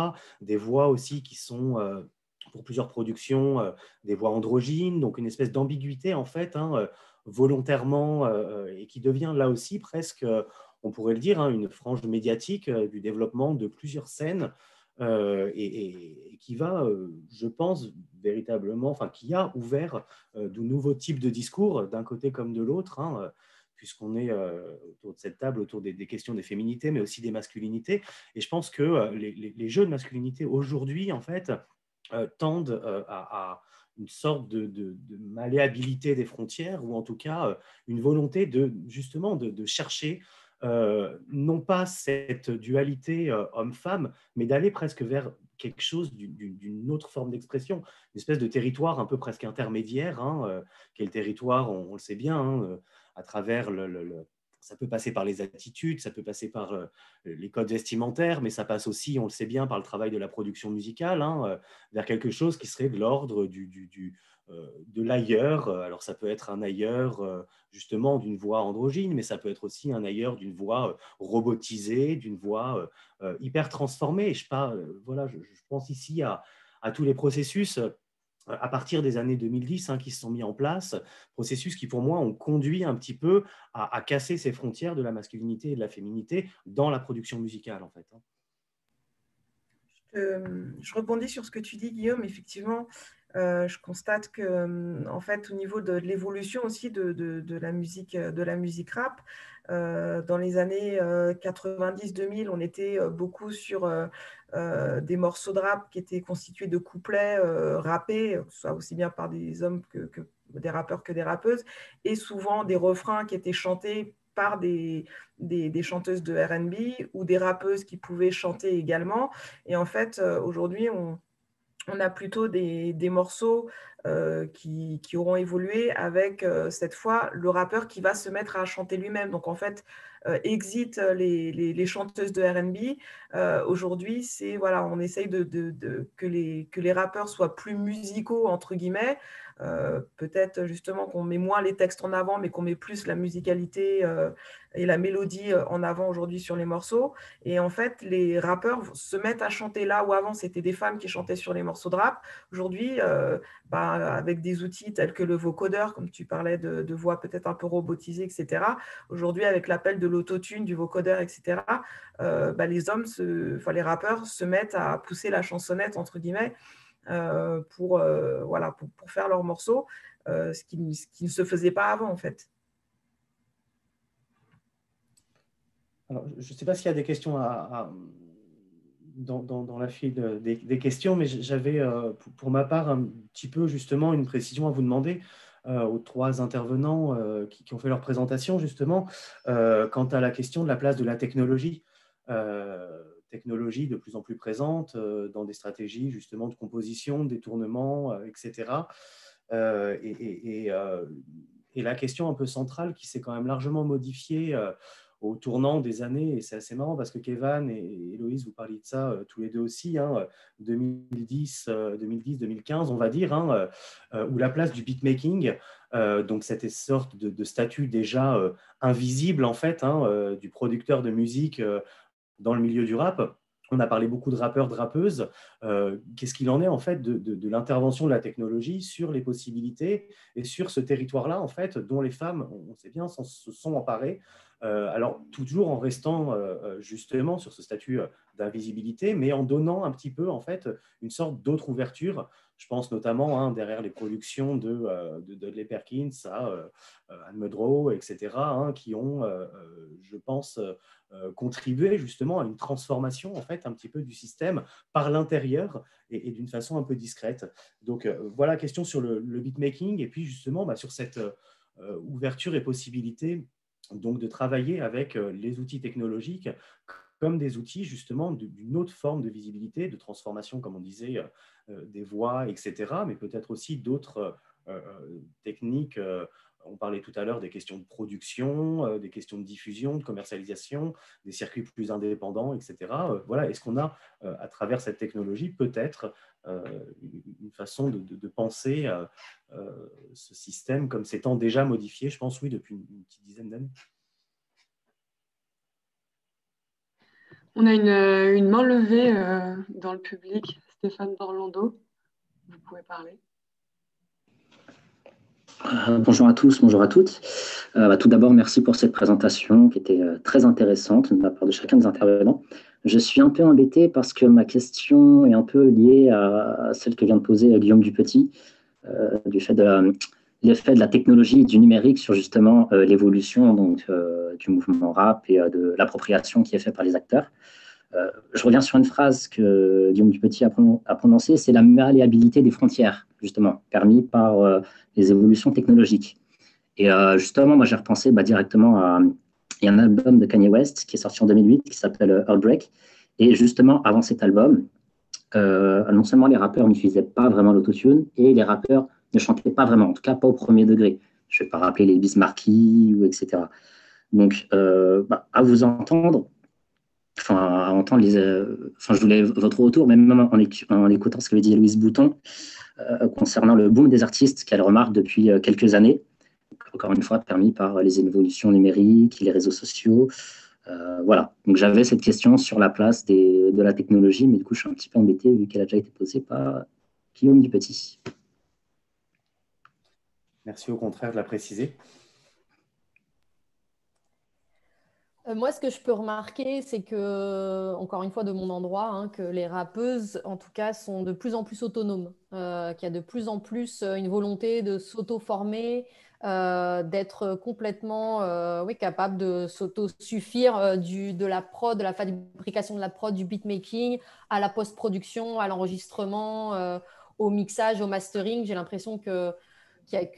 Des voix aussi qui sont, pour plusieurs productions, des voix androgynes, donc une espèce d'ambiguïté en fait, hein, volontairement, et qui devient là aussi presque, on pourrait le dire, hein, une frange médiatique du développement de plusieurs scènes. Et qui va, je pense, véritablement, enfin, qui a ouvert de nouveaux types de discours, d'un côté comme de l'autre, hein, puisqu'on est autour de cette table, autour des questions des féminités, mais aussi des masculinités. Et je pense que les jeux de masculinité aujourd'hui, en fait, tendent à une sorte de malléabilité des frontières, ou en tout cas une volonté justement de chercher non pas cette dualité homme-femme, mais d'aller presque vers quelque chose d'une autre forme d'expression, une espèce de territoire un peu presque intermédiaire, hein, qui est le territoire, on le sait bien, hein, à travers ça peut passer par les attitudes, ça peut passer par les codes vestimentaires, mais ça passe aussi, on le sait bien, par le travail de la production musicale, hein, vers quelque chose qui serait de l'ordre de l'ailleurs. Alors ça peut être un ailleurs justement d'une voix androgyne, mais ça peut être aussi un ailleurs d'une voix robotisée, d'une voix hyper transformée. Voilà, je pense ici à tous les processus à partir des années 2010 qui se sont mis en place, processus qui pour moi ont conduit un petit peu à casser ces frontières de la masculinité et de la féminité dans la production musicale en fait. Je rebondis sur ce que tu dis, Guillaume. Effectivement, je constate que, en fait, au niveau de l'évolution aussi de la musique rap, dans les années 90-2000, on était beaucoup sur des morceaux de rap qui étaient constitués de couplets rappés, que ce soit aussi bien par des hommes que des rappeurs que des rappeuses, et souvent des refrains qui étaient chantés par des chanteuses de R&B ou des rappeuses qui pouvaient chanter également. Et en fait, aujourd'hui, on a plutôt des morceaux qui auront évolué avec cette fois le rappeur qui va se mettre à chanter lui-même. Donc en fait, exit les chanteuses de R&B. Aujourd'hui, c'est voilà, on essaye que les rappeurs soient plus musicaux entre guillemets. Peut-être justement qu'on met moins les textes en avant, mais qu'on met plus la musicalité et la mélodie en avant aujourd'hui sur les morceaux. Et en fait, les rappeurs se mettent à chanter là où avant c'était des femmes qui chantaient sur les morceaux de rap. Aujourd'hui, avec des outils tels que le vocodeur, comme tu parlais de voix peut-être un peu robotisée, etc. Aujourd'hui, avec l'appel de l'autotune, du vocodeur, etc., les rappeurs se mettent à pousser la chansonnette, entre guillemets, pour faire leurs morceaux, ce qui ne se faisait pas avant, en fait. Alors, je ne sais pas s'il y a des questions dans la file des questions, mais j'avais pour ma part un petit peu justement une précision à vous demander aux trois intervenants qui ont fait leur présentation justement quant à la question de la place de la technologie. Technologie de plus en plus présente dans des stratégies justement de composition, de détournement, etc. Et la question un peu centrale qui s'est quand même largement modifiée au tournant des années, et c'est assez marrant parce que Kevan et Héloïse, vous parliez de ça tous les deux aussi, 2010-2015, on va dire, où la place du beatmaking, donc cette sorte de statut déjà invisible en fait, du producteur de musique dans le milieu du rap. On a parlé beaucoup de rappeurs, de rappeuses. Qu'est-ce qu'il en est en fait de l'intervention de la technologie sur les possibilités et sur ce territoire-là en fait dont les femmes, on sait bien, se sont emparées. Alors toujours en restant justement sur ce statut d'invisibilité, mais en donnant un petit peu en fait une sorte d'autre ouverture. Je pense notamment derrière les productions de Dudley Perkins, Anne Meudreau, etc., qui ont, je pense, contribué justement à une transformation en fait un petit peu du système par l'intérieur et d'une façon un peu discrète. Donc voilà, question sur le beatmaking et puis justement sur cette ouverture et possibilité donc de travailler avec les outils technologiques comme des outils justement d'une autre forme de visibilité, de transformation, comme on disait, des voix, etc., mais peut-être aussi d'autres techniques. On parlait tout à l'heure des questions de production, des questions de diffusion, de commercialisation, des circuits plus indépendants, etc. Voilà, est-ce qu'on a, à travers cette technologie, peut-être une façon de penser ce système comme s'étant déjà modifié, je pense, oui, depuis une petite dizaine d'années. On a une main levée dans le public. Stéphane d'Orlando, vous pouvez parler. Bonjour à tous, bonjour à toutes. Tout d'abord, merci pour cette présentation qui était très intéressante de la part de chacun des intervenants. Je suis un peu embêté parce que ma question est un peu liée à celle que vient de poser Guillaume Dupetit, du fait de l'effet de la technologie et du numérique sur justement l'évolution du mouvement rap et de l'appropriation qui est faite par les acteurs. Je reviens sur une phrase que Guillaume Dupetit a prononcée, c'est la malléabilité des frontières, justement, permis par les évolutions technologiques. Et justement, moi, j'ai repensé directement il y a un album de Kanye West qui est sorti en 2008 qui s'appelle Heartbreak. Et justement, avant cet album, non seulement les rappeurs n'utilisaient pas vraiment l'autotune, et les rappeurs ne chantaient pas vraiment, en tout cas pas au premier degré. Je ne vais pas rappeler les Bismarcky, ou etc. Donc, à vous entendre, à entendre je voulais votre retour, même en écoutant ce que dit Louise Bouton, concernant le boom des artistes qu'elle remarque depuis quelques années, encore une fois permis par les évolutions numériques, les réseaux sociaux. Voilà, donc j'avais cette question sur la place de la technologie, mais du coup je suis un petit peu embêté vu qu'elle a déjà été posée par Guillaume Dupetit. Merci au contraire de la préciser. Moi, ce que je peux remarquer, c'est que, encore une fois, de mon endroit, que les rappeuses, en tout cas, sont de plus en plus autonomes, qu'il y a de plus en plus une volonté de s'auto-former, d'être complètement capable de s'auto-suffire de la prod, de la fabrication de la prod, du beatmaking, à la post-production, à l'enregistrement, au mixage, au mastering. J'ai l'impression que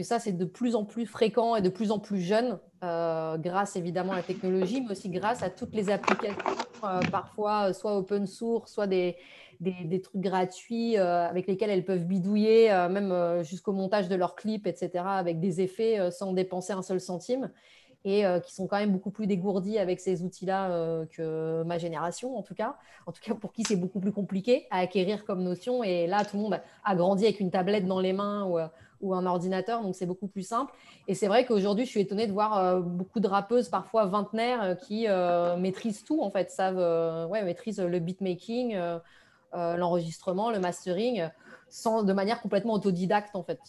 ça, c'est de plus en plus fréquent et de plus en plus jeune, grâce évidemment à la technologie, mais aussi grâce à toutes les applications, parfois soit open source, soit des trucs gratuits avec lesquels elles peuvent bidouiller, même jusqu'au montage de leurs clips, etc., avec des effets sans dépenser un seul centime, et qui sont quand même beaucoup plus dégourdis avec ces outils-là que ma génération, en tout cas pour qui c'est beaucoup plus compliqué à acquérir comme notion. Et là, tout le monde a grandi avec une tablette dans les mains ou un ordinateur, donc c'est beaucoup plus simple. Et c'est vrai qu'aujourd'hui, je suis étonnée de voir beaucoup de rappeuses, parfois vingtenaires, qui maîtrisent tout, en fait, maîtrisent le beatmaking, l'enregistrement, le mastering, de manière complètement autodidacte, en fait.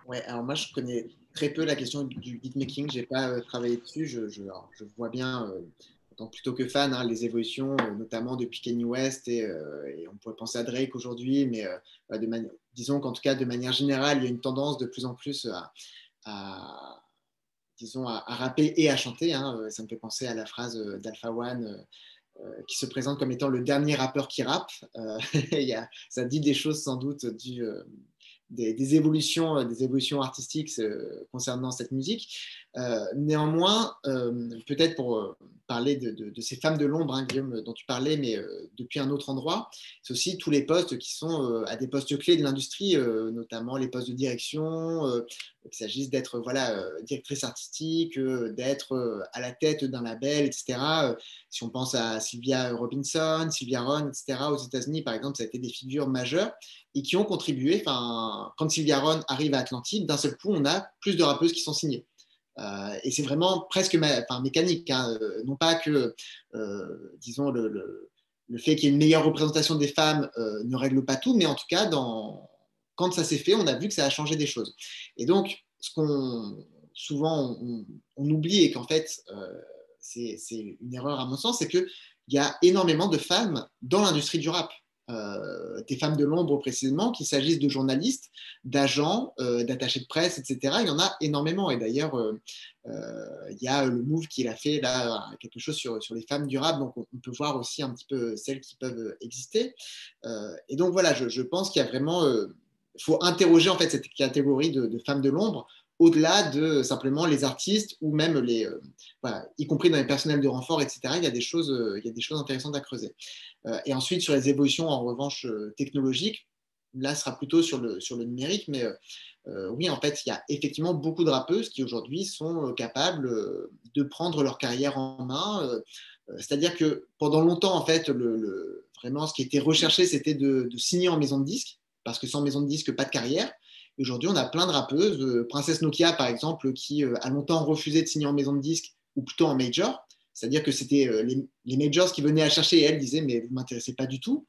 Ouais, alors moi, je connais très peu la question du beatmaking. Je n'ai pas travaillé dessus. Je vois bien, en tant plutôt que fan, les évolutions, notamment depuis Kanye West, et on pourrait penser à Drake aujourd'hui, mais disons qu'en tout cas, de manière générale, il y a une tendance de plus en plus à rapper et à chanter. Ça me fait penser à la phrase d'Alpha One qui se présente comme étant le dernier rappeur qui rappe. Ça dit des choses sans doute des évolutions artistiques concernant cette musique. Néanmoins, peut-être pour parler de ces femmes de l'ombre, Guillaume, dont tu parlais, mais depuis un autre endroit, c'est aussi tous les postes qui sont à des postes clés de l'industrie, notamment les postes de direction, qu'il s'agisse d'être directrice artistique, d'être à la tête d'un label, etc. Si on pense à Sylvia Robinson, Sylvia Ron, etc., aux États-Unis, par exemple, ça a été des figures majeures et qui ont contribué. Quand Sylvia Ron arrive à Atlantique, d'un seul coup, on a plus de rappeuses qui sont signées. Et c'est vraiment presque mécanique. Non pas que, disons, le fait qu'il y ait une meilleure représentation des femmes ne règle pas tout, mais en tout cas, quand ça s'est fait, on a vu que ça a changé des choses. Et donc, ce qu'on souvent on oublie et qu'en fait, c'est une erreur à mon sens, c'est qu'il y a énormément de femmes dans l'industrie du rap. Des femmes de l'ombre précisément, qu'il s'agisse de journalistes, d'agents, d'attachés de presse, etc. Il y en a énormément. Et d'ailleurs, il y a le move qu'il a fait là, quelque chose sur les femmes du rap. Donc, on peut voir aussi un petit peu celles qui peuvent exister. Et donc, voilà, je pense qu'il y a vraiment... faut interroger en fait cette catégorie de femmes de l'ombre au-delà de simplement les artistes ou même y compris dans les personnels de renfort, etc. Il y a des choses intéressantes à creuser. Et ensuite, sur les évolutions, en revanche, technologiques, là, ce sera plutôt sur le numérique, mais oui, en fait, il y a effectivement beaucoup de rappeuses qui aujourd'hui sont capables de prendre leur carrière en main. C'est-à-dire que pendant longtemps, en fait, vraiment, ce qui était recherché, c'était de signer en maison de disque, parce que sans maison de disque, pas de carrière. Et aujourd'hui, on a plein de rappeuses, Princesse Nokia, par exemple, qui a longtemps refusé de signer en maison de disque, ou plutôt en major. C'est-à-dire que c'était les majors qui venaient à chercher et elle disait mais vous ne m'intéressez pas du tout.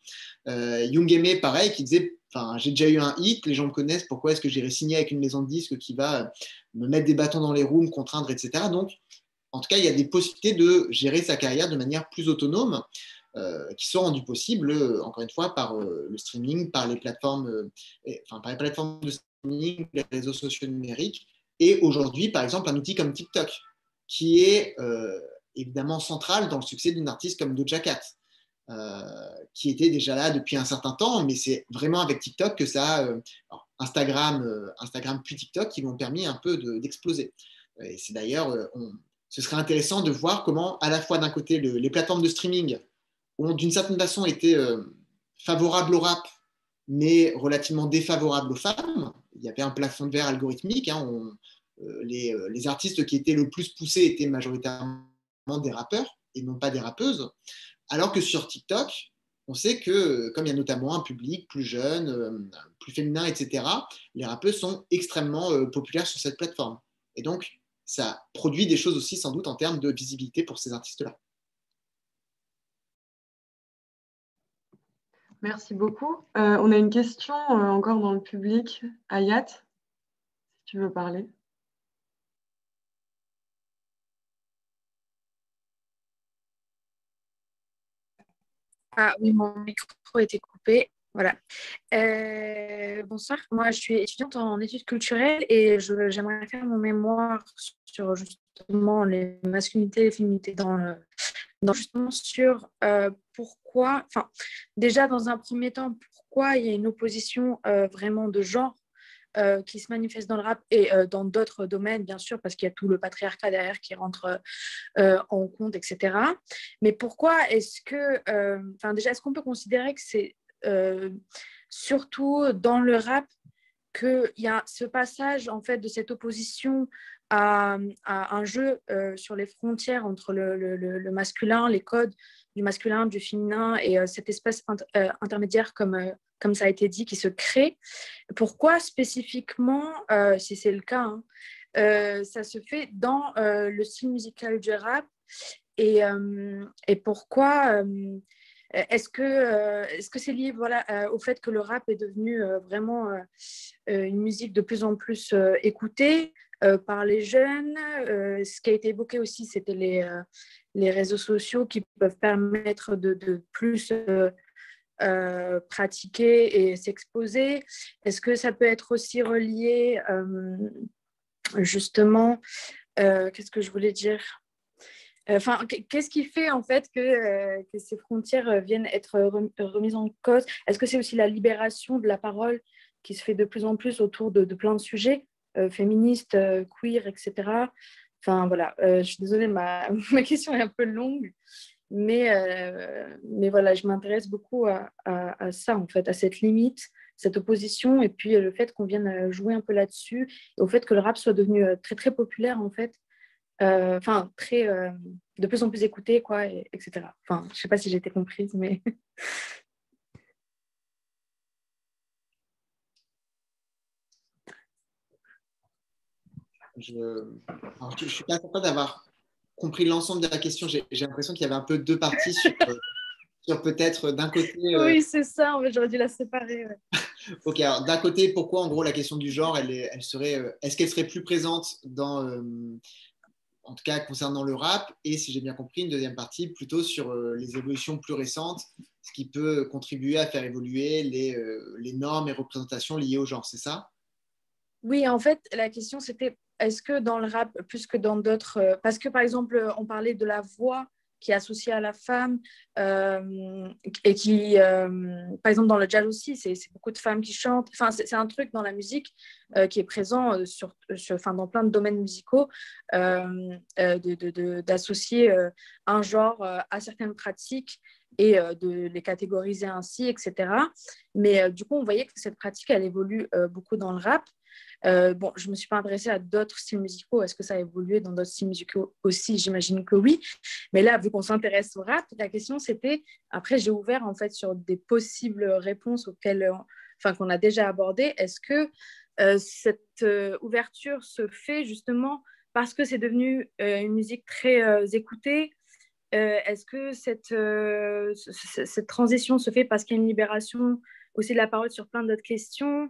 Young Aimé, pareil, qui disait j'ai déjà eu un hit, les gens me connaissent, pourquoi est-ce que j'irai signer avec une maison de disques qui va me mettre des bâtons dans les roues, me contraindre, etc. Donc, en tout cas, il y a des possibilités de gérer sa carrière de manière plus autonome qui sont rendues possibles, encore une fois, par le streaming, par les plateformes, par les plateformes de streaming, les réseaux sociaux numériques, et aujourd'hui, par exemple, un outil comme TikTok, qui est évidemment central dans le succès d'une artiste comme Doja Cat, qui était déjà là depuis un certain temps, mais c'est vraiment avec TikTok que ça a Instagram puis TikTok qui l'ont permis un peu d'exploser. Et c'est d'ailleurs, ce serait intéressant de voir comment, à la fois d'un côté, les plateformes de streaming ont d'une certaine façon été favorables au rap, mais relativement défavorables aux femmes. Il y avait un plafond de verre algorithmique. Les artistes qui étaient le plus poussés étaient majoritairement des rappeurs et non pas des rappeuses. Alors que sur TikTok, on sait que, comme il y a notamment un public plus jeune, plus féminin, etc., les rappeuses sont extrêmement populaires sur cette plateforme. Et donc, ça produit des choses aussi, sans doute, en termes de visibilité pour ces artistes-là. Merci beaucoup. On a une question encore dans le public. Hayat, si tu veux parler. Ah oui, mon micro a été coupé. Voilà. Bonsoir, moi je suis étudiante en études culturelles et j'aimerais faire mon mémoire sur justement les masculinités et les féminités justement sur pourquoi, enfin déjà dans un premier temps, pourquoi il y a une opposition vraiment de genre qui se manifeste dans le rap et dans d'autres domaines, bien sûr, parce qu'il y a tout le patriarcat derrière qui rentre en compte, etc. Mais pourquoi est-ce que, déjà, est-ce qu'on peut considérer que c'est surtout dans le rap qu'il y a ce passage, en fait, de cette opposition à un jeu sur les frontières entre le masculin, les codes du masculin, du féminin et cette espèce intermédiaire comme ça a été dit, qui se crée. Pourquoi spécifiquement, si c'est le cas, ça se fait dans le style musical du rap et pourquoi est-ce que c'est lié au fait que le rap est devenu vraiment une musique de plus en plus écoutée par les jeunes. Ce qui a été évoqué aussi, c'était les réseaux sociaux qui peuvent permettre de plus pratiquer et s'exposer. Est-ce que ça peut être aussi relié justement, qu'est-ce que je voulais dire? Qu'est-ce qui fait en fait que ces frontières viennent être remises en cause? Est-ce que c'est aussi la libération de la parole qui se fait de plus en plus autour de plein de sujets, féministes, queer, etc. Enfin voilà, je suis désolée, ma question est un peu longue, mais voilà, je m'intéresse beaucoup à ça en fait, à cette limite, cette opposition, et puis le fait qu'on vienne jouer un peu là-dessus, et au fait que le rap soit devenu très très populaire en fait. Très de plus en plus écouté, quoi, etc. Enfin, je sais pas si j'ai été comprise, mais je suis pas certain d'avoir compris l'ensemble de la question. J'ai l'impression qu'il y avait un peu deux parties sur peut-être d'un côté. Oui, c'est ça. En fait, j'aurais dû la séparer. Ouais. Ok, alors d'un côté, pourquoi en gros la question du genre, est-ce qu'elle serait plus présente dans en tout cas concernant le rap, et si j'ai bien compris, une deuxième partie plutôt sur les évolutions plus récentes, ce qui peut contribuer à faire évoluer les normes et représentations liées au genre, c'est ça? Oui, en fait, la question c'était, est-ce que dans le rap, plus que dans d'autres, parce que par exemple, on parlait de la voix qui est associée à la femme, et qui, par exemple, dans le jazz aussi, c'est beaucoup de femmes qui chantent. Enfin, c'est un truc dans la musique qui est présent dans plein de domaines musicaux, d'associer un genre à certaines pratiques et de les catégoriser ainsi, etc. Mais du coup, on voyait que cette pratique, elle évolue beaucoup dans le rap. Bon, je ne me suis pas intéressée à d'autres styles musicaux. Est-ce que ça a évolué dans d'autres styles musicaux aussi? J'imagine que oui. Mais là, vu qu'on s'intéresse au rap, la question c'était, après j'ai ouvert en fait sur des possibles réponses auxquelles, qu'on a déjà abordées. Est-ce que cette ouverture se fait justement parce que c'est devenu une musique très écoutée? Est-ce que cette transition se fait parce qu'il y a une libération aussi de la parole sur plein d'autres questions?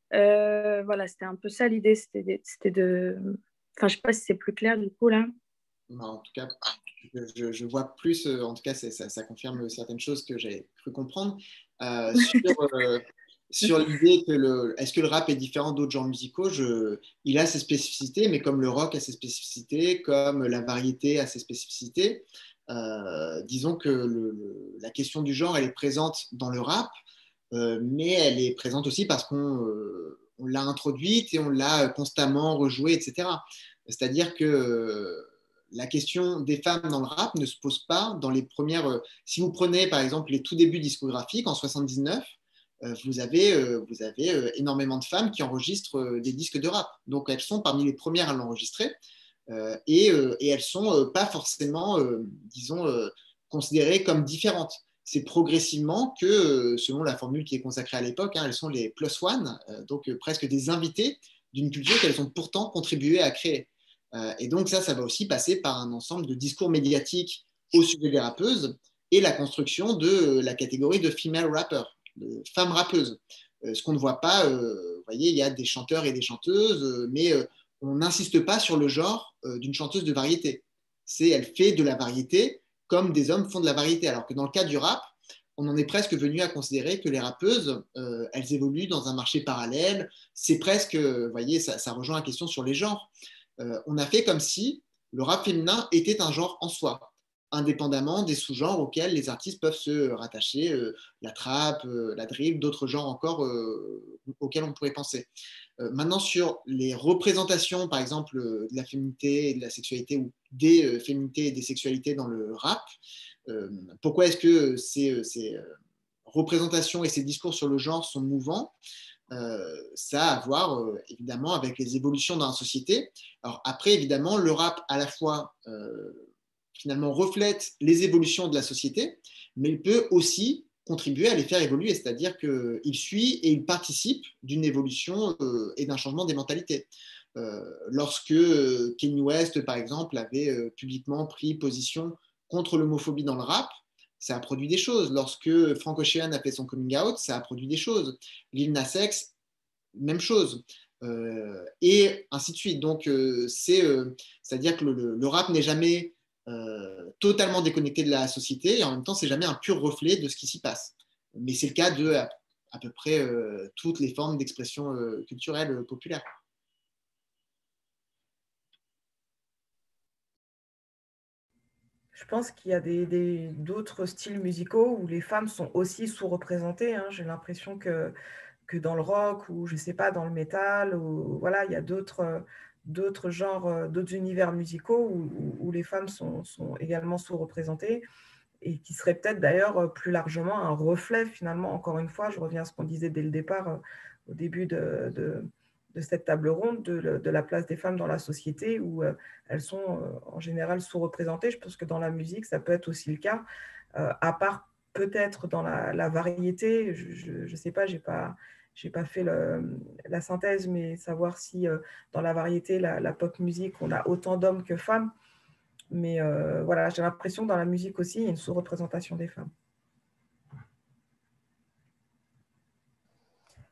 Voilà, c'était un peu ça l'idée, c'était de... Enfin, je sais pas si c'est plus clair du coup là. En tout cas, je vois plus, en tout cas, ça confirme certaines choses que j'ai cru comprendre. Sur l'idée que est-ce que le rap est différent d'autres genres musicaux, il a ses spécificités, mais comme le rock a ses spécificités, comme la variété a ses spécificités, disons que la question du genre, elle est présente dans le rap, mais elle est présente aussi parce qu'on l'a introduite et on l'a constamment rejouée, etc. C'est-à-dire que la question des femmes dans le rap ne se pose pas dans les premières… si vous prenez par exemple les tout débuts discographiques en 79, vous avez énormément de femmes qui enregistrent des disques de rap. Donc elles sont parmi les premières à l'enregistrer et elles ne sont pas forcément, disons, considérées comme différentes. C'est progressivement que, selon la formule qui est consacrée à l'époque, elles sont les plus one, donc presque des invités d'une culture qu'elles ont pourtant contribué à créer. Et donc ça va aussi passer par un ensemble de discours médiatiques au sujet des rappeuses et la construction de la catégorie de female rapper, de femmes rappeuses. Ce qu'on ne voit pas, vous voyez, il y a des chanteurs et des chanteuses, mais on n'insiste pas sur le genre d'une chanteuse de variété. Elle fait de la variété comme des hommes font de la variété, alors que dans le cas du rap, on en est presque venu à considérer que les rappeuses, elles évoluent dans un marché parallèle. C'est presque, vous voyez, ça rejoint la question sur les genres. On a fait comme si le rap féminin était un genre en soi, indépendamment des sous-genres auxquels les artistes peuvent se rattacher, la trap, la drill, d'autres genres encore auxquels on pourrait penser. Maintenant, sur les représentations, par exemple, de la féminité et de la sexualité, ou des féminités et des sexualités dans le rap, pourquoi est-ce que ces représentations et ces discours sur le genre sont mouvants? Ça a à voir évidemment avec les évolutions dans la société. Alors après, évidemment, le rap à la fois finalement reflète les évolutions de la société, mais il peut aussi contribuer à les faire évoluer, c'est-à-dire qu'il suit et il participe d'une évolution et d'un changement des mentalités. Lorsque Kanye West, par exemple, avait publiquement pris position contre l'homophobie dans le rap, ça a produit des choses. Lorsque Frank Ocean a fait son coming out, ça a produit des choses. Lil Nas X, même chose. Et ainsi de suite. Donc, c'est-à-dire que le rap n'est jamais totalement déconnecté de la société et en même temps, c'est jamais un pur reflet de ce qui s'y passe. Mais c'est le cas de à peu près toutes les formes d'expression culturelle populaire. Je pense qu'il y a d'autres styles musicaux où les femmes sont aussi sous-représentées. Hein. J'ai l'impression que dans le rock ou, je ne sais pas, dans le métal, ou, voilà, il y a d'autres genres, d'autres univers musicaux où les femmes sont également sous-représentées et qui seraient peut-être d'ailleurs plus largement un reflet, finalement, encore une fois, je reviens à ce qu'on disait dès le départ, au début de cette table ronde, de la place des femmes dans la société où elles sont en général sous-représentées. Je pense que dans la musique, ça peut être aussi le cas, à part peut-être dans la variété. Je ne sais pas, j'ai pas fait la synthèse, mais savoir si dans la variété, la pop musique, on a autant d'hommes que femmes. Mais voilà, j'ai l'impression que dans la musique aussi, il y a une sous-représentation des femmes.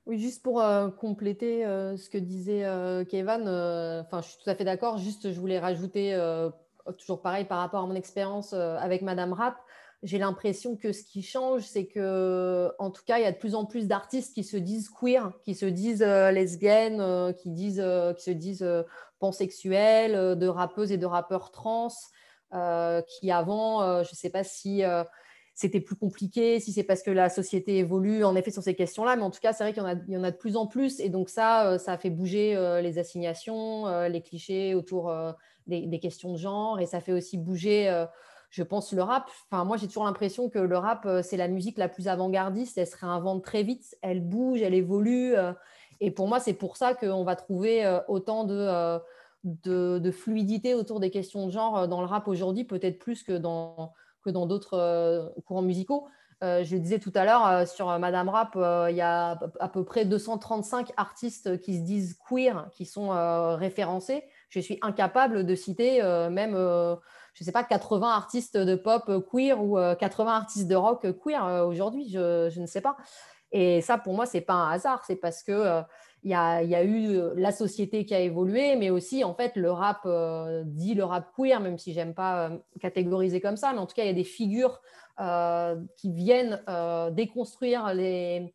Oui, juste pour compléter ce que disait Kevan, je suis tout à fait d'accord. Juste, je voulais rajouter, toujours pareil par rapport à mon expérience avec Madame Rap, j'ai l'impression que ce qui change, c'est que, en tout cas, il y a de plus en plus d'artistes qui se disent queer, qui se disent lesbiennes, qui se disent pansexuels, de rappeuses et de rappeurs trans, qui avant, je ne sais pas si c'était plus compliqué, si c'est parce que la société évolue en effet sur ces questions-là, mais en tout cas, c'est vrai qu'il y en a de plus en plus, et donc ça a fait bouger les assignations, les clichés autour des questions de genre, et ça fait aussi bouger, je pense, le rap. Enfin, moi, j'ai toujours l'impression que le rap, c'est la musique la plus avant-gardiste, elle se réinvente très vite, elle bouge, elle évolue, et pour moi, c'est pour ça qu'on va trouver autant de fluidité autour des questions de genre dans le rap aujourd'hui, peut-être plus que dans d'autres courants musicaux. Je le disais tout à l'heure, sur Madame Rap, il y a à peu près 235 artistes qui se disent queer, qui sont référencés. Je suis incapable de citer même, je ne sais pas, 80 artistes de pop queer ou 80 artistes de rock queer aujourd'hui, je ne sais pas. Et ça, pour moi, ce n'est pas un hasard, c'est parce que il y a eu la société qui a évolué, mais aussi, en fait, le rap dit le rap queer, même si je n'aime pas catégoriser comme ça, mais en tout cas, il y a des figures qui viennent déconstruire les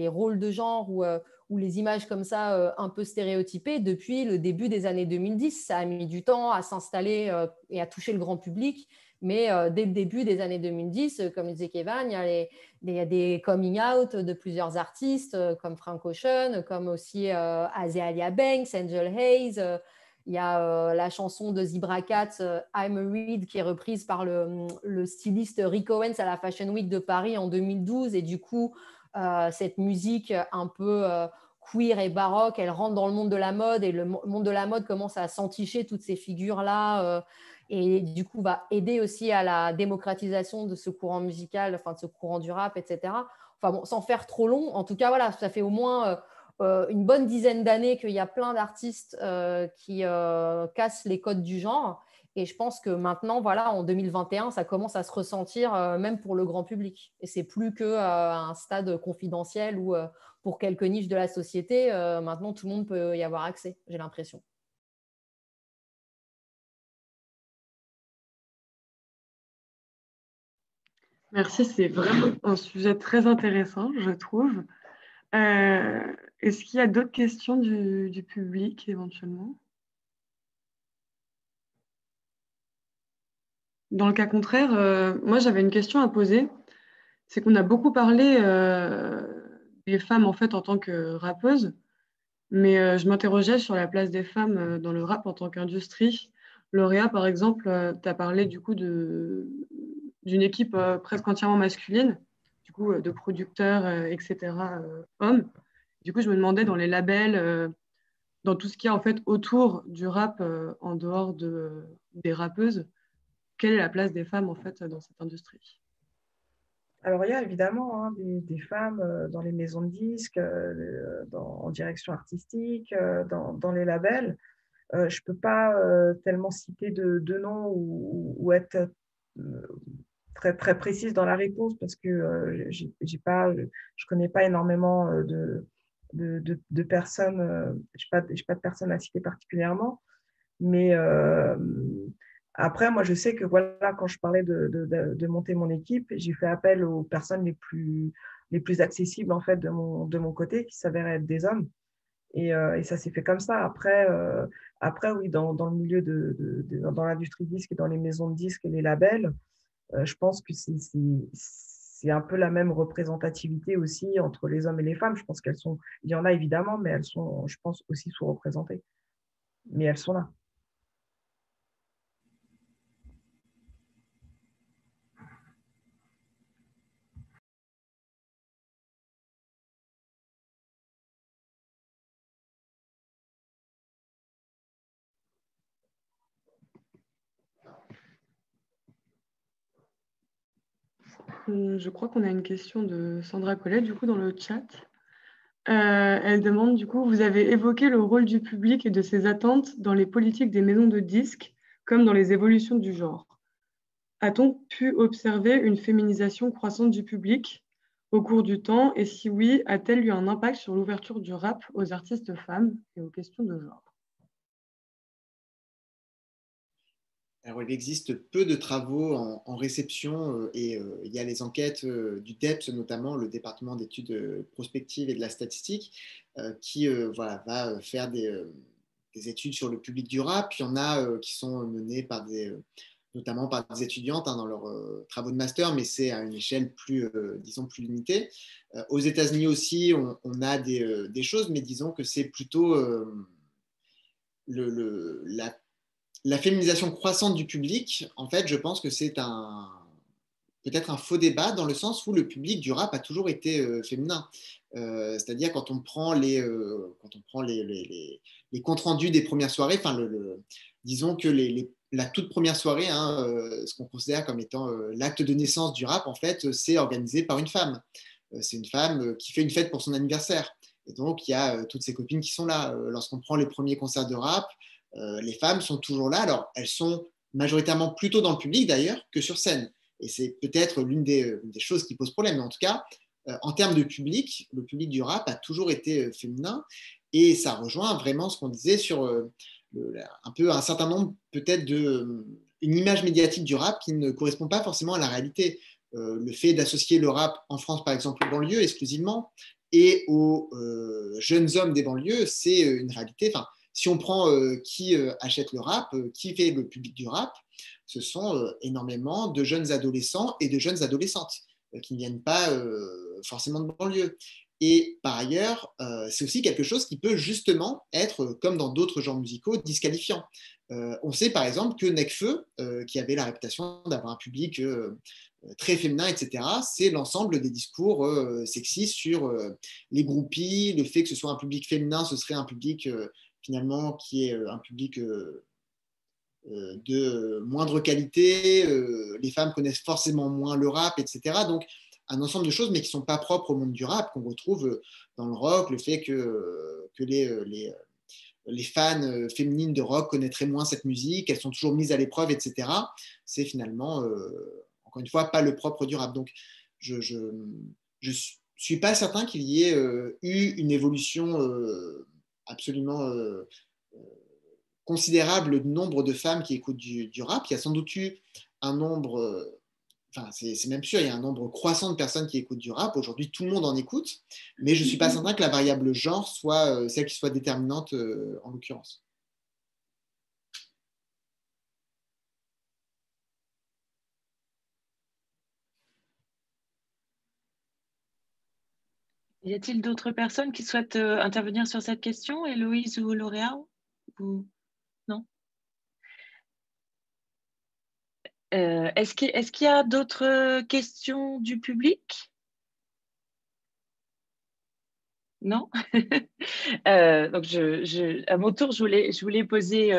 rôles de genre ou les images comme ça un peu stéréotypées depuis le début des années 2010. Ça a mis du temps à s'installer et à toucher le grand public, Mais dès le début des années 2010, comme disait Kevin, il y a des coming out de plusieurs artistes comme Frank Ocean, comme aussi Azealia Banks, Angel Hayes. Il y a la chanson de Zebra Cat, I'm a Reed, qui est reprise par le styliste Rick Owens à la Fashion Week de Paris en 2012. Et du coup, cette musique un peu queer et baroque, elle rentre dans le monde de la mode et le monde de la mode commence à s'enticher toutes ces figures-là et du coup va aider aussi à la démocratisation de ce courant musical, enfin de ce courant du rap, etc. Enfin bon, sans faire trop long, en tout cas, voilà, ça fait au moins une bonne dizaine d'années qu'il y a plein d'artistes qui cassent les codes du genre. Et je pense que maintenant, voilà, en 2021, ça commence à se ressentir même pour le grand public. Et c'est plus qu'un stade confidentiel où pour quelques niches de la société, maintenant tout le monde peut y avoir accès, j'ai l'impression. Merci, c'est vraiment un sujet très intéressant, je trouve. Est-ce qu'il y a d'autres questions du public éventuellement? Dans le cas contraire, moi j'avais une question à poser. C'est qu'on a beaucoup parlé des femmes en fait en tant que rappeuses, mais je m'interrogeais sur la place des femmes dans le rap en tant qu'industrie. Lauréat, par exemple, tu as parlé du coup d'une équipe presque entièrement masculine, du coup de producteurs, etc., hommes. Du coup, je me demandais dans les labels, dans tout ce qu'il y a en fait autour du rap en dehors des rappeuses, quelle est la place des femmes en fait dans cette industrie? Alors, il y a évidemment des femmes dans les maisons de disques, en direction artistique, dans les labels. Je ne peux pas tellement citer de noms ou être très, très précise dans la réponse parce que je ne connais pas énormément de personnes, je n'ai pas de personnes à citer particulièrement. Mais après, moi, je sais que voilà, quand je parlais de monter mon équipe, j'ai fait appel aux personnes les plus accessibles en fait, de mon côté, qui s'avèrent être des hommes. Et ça s'est fait comme ça. Après oui, dans le milieu dans l'industrie disque et dans les maisons de disques et les labels, je pense que c'est un peu la même représentativité aussi entre les hommes et les femmes. Je pense il y en a évidemment, mais elles sont, je pense, aussi sous-représentées. Mais elles sont là. Je crois qu'on a une question de Sandra Collet, du coup, dans le chat. Elle demande, du coup, vous avez évoqué le rôle du public et de ses attentes dans les politiques des maisons de disques, comme dans les évolutions du genre. A-t-on pu observer une féminisation croissante du public au cours du temps? Et si oui, a-t-elle eu un impact sur l'ouverture du rap aux artistes femmes et aux questions de genre? Alors, il existe peu de travaux en réception et il y a les enquêtes du DEPS, notamment le département d'études prospectives et de la statistique, qui voilà, va faire des études sur le public du rap. Il y en a qui sont menées notamment par des étudiantes dans leurs travaux de master, mais c'est à une échelle plus, disons, plus limitée. Aux États-Unis aussi, on a des choses, mais disons que c'est plutôt la féminisation croissante du public. En fait, je pense que c'est peut-être un faux débat dans le sens où le public du rap a toujours été féminin. C'est-à-dire quand on prend les comptes rendus des premières soirées, disons que la toute première soirée, ce qu'on considère comme étant l'acte de naissance du rap, en fait, c'est organisé par une femme. C'est une femme qui fait une fête pour son anniversaire. Et donc, il y a toutes ses copines qui sont là. Lorsqu'on prend les premiers concerts de rap, les femmes sont toujours là. Alors, elles sont majoritairement plutôt dans le public d'ailleurs que sur scène. Et c'est peut-être l'une des choses qui pose problème. Mais en tout cas, en termes de public, le public du rap a toujours été féminin. Et ça rejoint vraiment ce qu'on disait sur un peu un certain nombre peut-être une image médiatique du rap qui ne correspond pas forcément à la réalité. Le fait d'associer le rap en France, par exemple, aux banlieues exclusivement et aux jeunes hommes des banlieues, c'est une réalité. Enfin, Si on prend qui achète le rap, qui fait le public du rap, ce sont énormément de jeunes adolescents et de jeunes adolescentes qui ne viennent pas forcément de banlieue. Et par ailleurs, c'est aussi quelque chose qui peut justement être, comme dans d'autres genres musicaux, disqualifiant. On sait par exemple que Nekfeu, qui avait la réputation d'avoir un public très féminin, etc., c'est l'ensemble des discours sexistes sur les groupies, le fait que ce soit un public féminin, ce serait un public finalement qui est un public de moindre qualité, les femmes connaissent forcément moins le rap, etc. Donc, un ensemble de choses, mais qui ne sont pas propres au monde du rap, qu'on retrouve dans le rock, le fait que les fans féminines de rock connaîtraient moins cette musique, elles sont toujours mises à l'épreuve, etc. C'est finalement, encore une fois, pas le propre du rap. Donc, je suis pas certain qu'il y ait eu une évolution absolument considérable du nombre de femmes qui écoutent du rap. Il y a sans doute eu un nombre, enfin c'est même sûr, il y a un nombre croissant de personnes qui écoutent du rap. Aujourd'hui, tout le monde en écoute, mais je ne suis pas certain que la variable genre soit celle qui soit déterminante en l'occurrence. Y a-t-il d'autres personnes qui souhaitent intervenir sur cette question, Héloïse ou Lauréat ou... Non. Est-ce qu'il y a d'autres questions du public? Non. Donc à mon tour, je voulais poser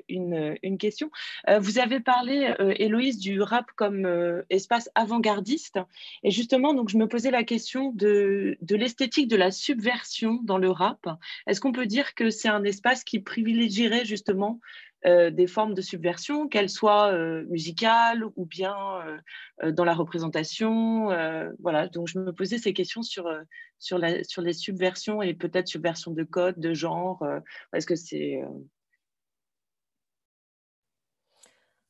une question. Vous avez parlé, Héloïse, du rap comme espace avant-gardiste. Et justement, donc, je me posais la question de l'esthétique de la subversion dans le rap. Est-ce qu'on peut dire que c'est un espace qui privilégierait justement des formes de subversion, qu'elles soient musicales ou bien dans la représentation? Voilà, donc je me posais ces questions sur les subversions et peut-être subversion de codes, de genre. Est-ce que c'est...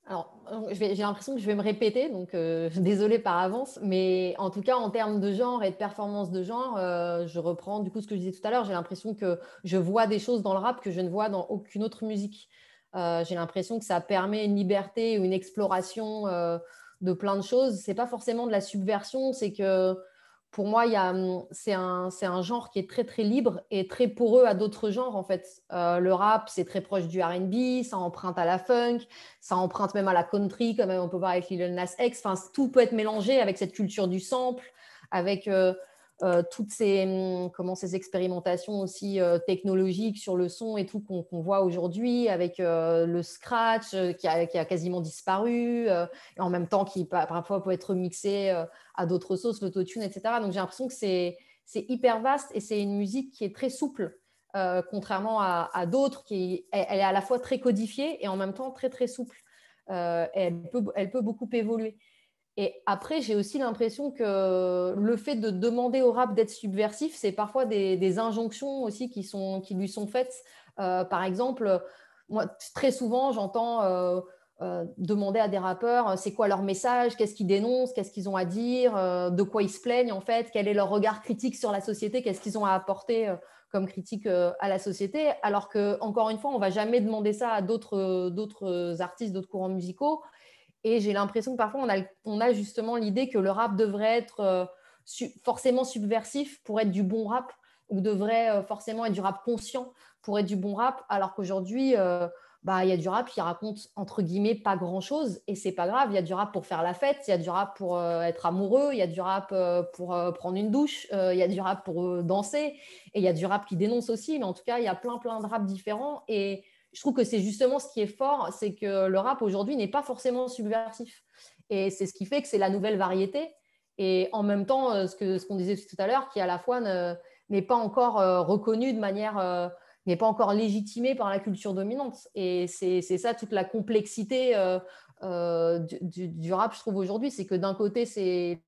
Alors, j'ai l'impression que je vais me répéter, donc désolée par avance, mais en tout cas, en termes de genre et de performance de genre, je reprends du coup ce que je disais tout à l'heure, j'ai l'impression que je vois des choses dans le rap que je ne vois dans aucune autre musique. J'ai l'impression que ça permet une liberté ou une exploration de plein de choses. Ce n'est pas forcément de la subversion, c'est que pour moi, c'est un genre qui est très, très libre et très poreux à d'autres genres, en fait. Le rap, c'est très proche du R&B, ça emprunte à la funk, ça emprunte même à la country, comme on peut voir avec Lil Nas X. Enfin, tout peut être mélangé avec cette culture du sample, avec toutes ces expérimentations aussi technologiques sur le son et tout qu'on voit aujourd'hui, avec le scratch qui a quasiment disparu, et en même temps qui parfois peut être mixé à d'autres sauces, l'autotune, etc. Donc j'ai l'impression que c'est hyper vaste et c'est une musique qui est très souple, contrairement à d'autres, elle est à la fois très codifiée et en même temps très très souple. Elle peut beaucoup évoluer. Et après, j'ai aussi l'impression que le fait de demander au rap d'être subversif, c'est parfois des injonctions aussi qui lui sont faites. Par exemple, moi, très souvent, j'entends demander à des rappeurs c'est quoi leur message, qu'est-ce qu'ils dénoncent, qu'est-ce qu'ils ont à dire, de quoi ils se plaignent en fait, quel est leur regard critique sur la société, qu'est-ce qu'ils ont à apporter comme critique à la société. Alors que, encore une fois, on ne va jamais demander ça à d'autres artistes, d'autres courants musicaux. Et j'ai l'impression que parfois, on a justement l'idée que le rap devrait être forcément subversif pour être du bon rap, ou devrait forcément être du rap conscient pour être du bon rap, alors qu'aujourd'hui, il y a du rap qui raconte, entre guillemets, pas grand-chose, et c'est pas grave. Il y a du rap pour faire la fête, il y a du rap pour être amoureux, il y a du rap pour prendre une douche, il y a du rap pour danser, et il y a du rap qui dénonce aussi, mais en tout cas, il y a plein de rap différents, et je trouve que c'est justement ce qui est fort, c'est que le rap aujourd'hui n'est pas forcément subversif. Et c'est ce qui fait que c'est la nouvelle variété. Et en même temps, ce qu'on disait tout à l'heure, qui à la fois n'est pas encore reconnu de manière, n'est pas encore légitimé par la culture dominante. Et c'est ça toute la complexité du rap, je trouve, aujourd'hui. C'est que d'un côté, c'est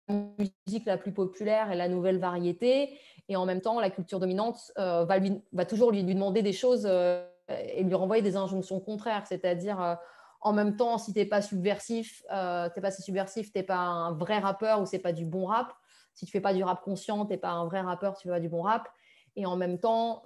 la musique la plus populaire et la nouvelle variété. Et en même temps, la culture dominante va toujours lui demander des choses et lui renvoyer des injonctions contraires, c'est-à-dire en même temps, si tu n'es pas subversif, tu n'es pas un vrai rappeur ou c'est pas du bon rap. Si tu fais pas du rap conscient, tu n'es pas un vrai rappeur, tu fais pas du bon rap. Et en même temps,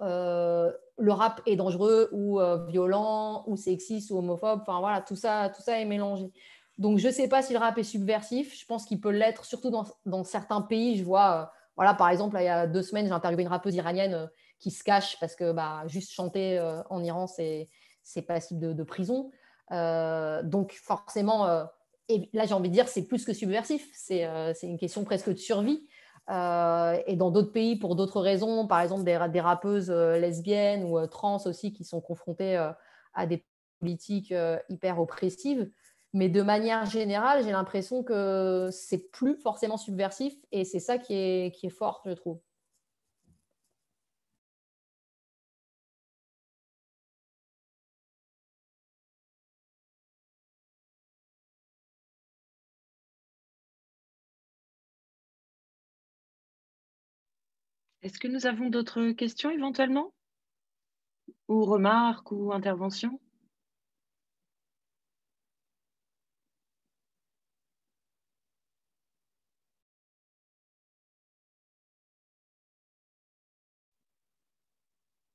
le rap est dangereux ou violent ou sexiste ou homophobe. Enfin voilà, tout ça est mélangé. Donc je ne sais pas si le rap est subversif. Je pense qu'il peut l'être, surtout dans certains pays. Je vois, voilà, par exemple, là, il y a 2 semaines, j'ai interviewé une rappeuse iranienne qui se cache parce que juste chanter en Iran, c'est passible de prison. Donc forcément, et là j'ai envie de dire, c'est plus que subversif. C'est une question presque de survie. Et dans d'autres pays, pour d'autres raisons, par exemple des rappeuses lesbiennes ou trans aussi qui sont confrontées à des politiques hyper oppressives. Mais de manière générale, j'ai l'impression que c'est plus forcément subversif et c'est ça qui est fort, je trouve. Est-ce que nous avons d'autres questions éventuellement? Ou remarques ou interventions?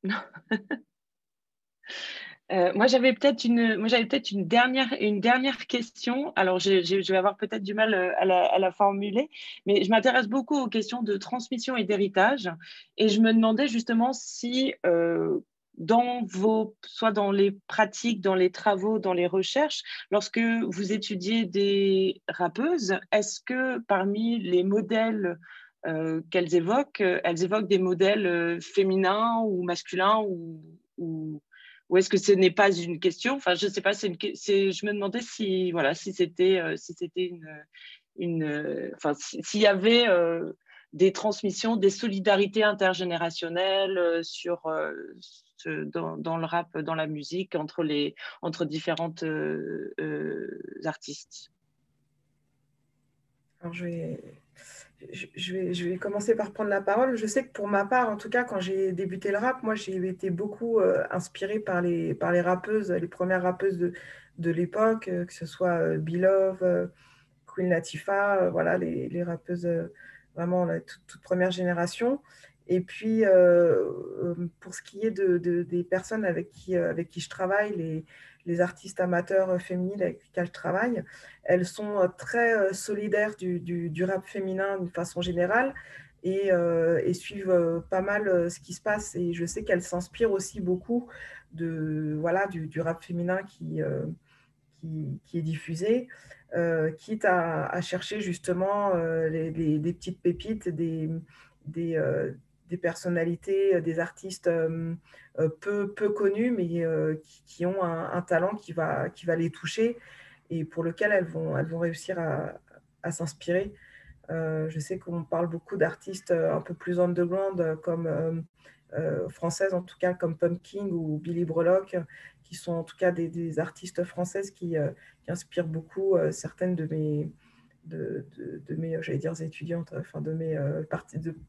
Non. Moi, j'avais peut-être une dernière question. Alors, je vais avoir peut-être du mal à la formuler, mais je m'intéresse beaucoup aux questions de transmission et d'héritage. Et je me demandais justement si, soit dans les pratiques, dans les travaux, dans les recherches, lorsque vous étudiez des rappeuses, est-ce que parmi les modèles qu'elles évoquent, elles évoquent des modèles féminins ou masculins ou est-ce que ce n'est pas une question? Enfin, je ne sais pas. Je me demandais si, voilà, si c'était enfin, s'il y avait des transmissions, des solidarités intergénérationnelles dans le rap, dans la musique, entre différentes artistes. Alors, je vais commencer par prendre la parole. Je sais que pour ma part, en tout cas, quand j'ai débuté le rap, moi, j'ai été beaucoup inspirée par les rappeuses, les premières rappeuses de l'époque, que ce soit Beloved, Queen Latifah, voilà, les rappeuses vraiment la toute première génération. Et puis, pour ce qui est des personnes avec qui je travaille, les artistes amateurs féminines avec lesquelles je travaille, elles sont très solidaires du rap féminin d'une façon générale et suivent pas mal ce qui se passe. Et je sais qu'elles s'inspirent aussi beaucoup voilà, du rap féminin qui est diffusé, quitte à chercher justement des petites pépites, des personnalités, des artistes peu connus, mais qui ont un talent qui va les toucher et pour lequel elles vont réussir à s'inspirer. Je sais qu'on parle beaucoup d'artistes un peu plus underground, comme françaises en tout cas, comme Pumpkin ou Billy Breloque, qui sont en tout cas des artistes françaises qui inspirent beaucoup certaines de mes j'allais dire étudiantes, enfin de mes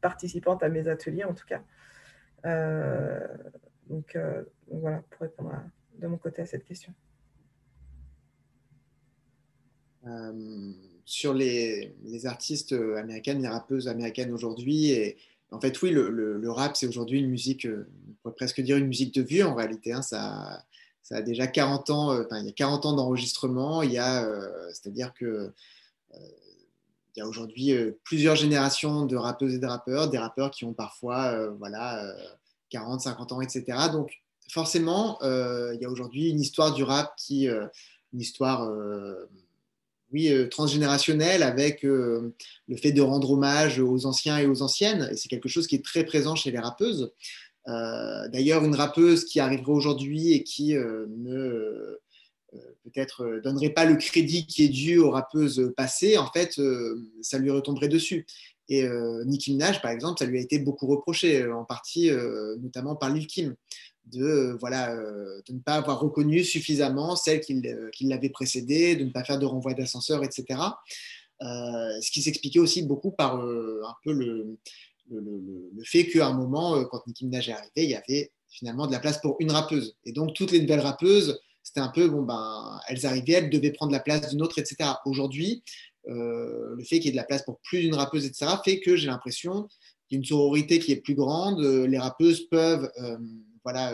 participantes à mes ateliers en tout cas. Donc voilà, pour répondre de mon côté à cette question. Sur les artistes américaines, les rappeuses américaines aujourd'hui, et en fait, oui, le rap, c'est aujourd'hui une musique, on pourrait presque dire une musique de vieux en réalité. Hein, ça a déjà 40 ans, il y a 40 ans d'enregistrement. C'est-à-dire que il y a aujourd'hui plusieurs générations de rappeuses et de rappeurs, des rappeurs qui ont parfois 40, 50 ans, etc. Donc, forcément, il y a aujourd'hui une histoire du rap une histoire transgénérationnelle avec le fait de rendre hommage aux anciens et aux anciennes. Et c'est quelque chose qui est très présent chez les rappeuses. D'ailleurs, une rappeuse qui arriverait aujourd'hui et qui ne peut-être donnerait pas le crédit qui est dû aux rappeuses passées, en fait, ça lui retomberait dessus. Et Nicki Minaj, par exemple, ça lui a été beaucoup reproché, en partie notamment par Lil' Kim, de ne pas avoir reconnu suffisamment celle qui l'avait précédée, de ne pas faire de renvoi d'ascenseur, etc. Ce qui s'expliquait aussi beaucoup par un peu le fait qu'à un moment, quand Nicki Minaj est arrivée, il y avait finalement de la place pour une rappeuse. Et donc, toutes les nouvelles rappeuses, c'était un peu, elles arrivaient, elles devaient prendre la place d'une autre, etc. Aujourd'hui, le fait qu'il y ait de la place pour plus d'une rappeuse, etc., fait que j'ai l'impression qu'il y a une sororité qui est plus grande. Les rappeuses peuvent voilà,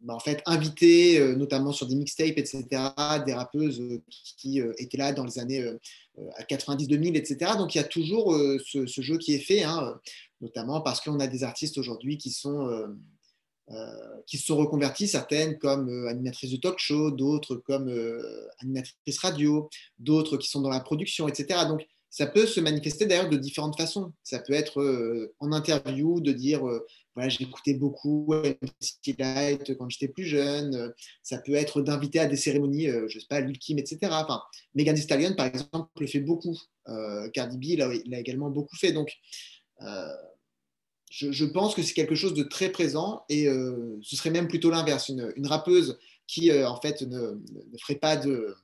en fait, inviter, notamment sur des mixtapes, etc., des rappeuses qui étaient là dans les années 90-2000, etc. Donc, il y a toujours ce jeu qui est fait, hein, notamment parce qu'on a des artistes aujourd'hui qui se sont reconvertis, certaines comme animatrices de talk show, d'autres comme animatrices radio, d'autres qui sont dans la production, etc. Donc, ça peut se manifester d'ailleurs de différentes façons. Ça peut être en interview, de dire voilà, j'écoutais beaucoup MC Light quand j'étais plus jeune. Ça peut être d'inviter à des cérémonies, je ne sais pas, Lil Kim, etc. Enfin, Megan Thee Stallion, par exemple, le fait beaucoup. Cardi B l'a également beaucoup fait. Donc, je pense que c'est quelque chose de très présent et ce serait même plutôt l'inverse. Une rappeuse qui, en fait, ne ferait pas de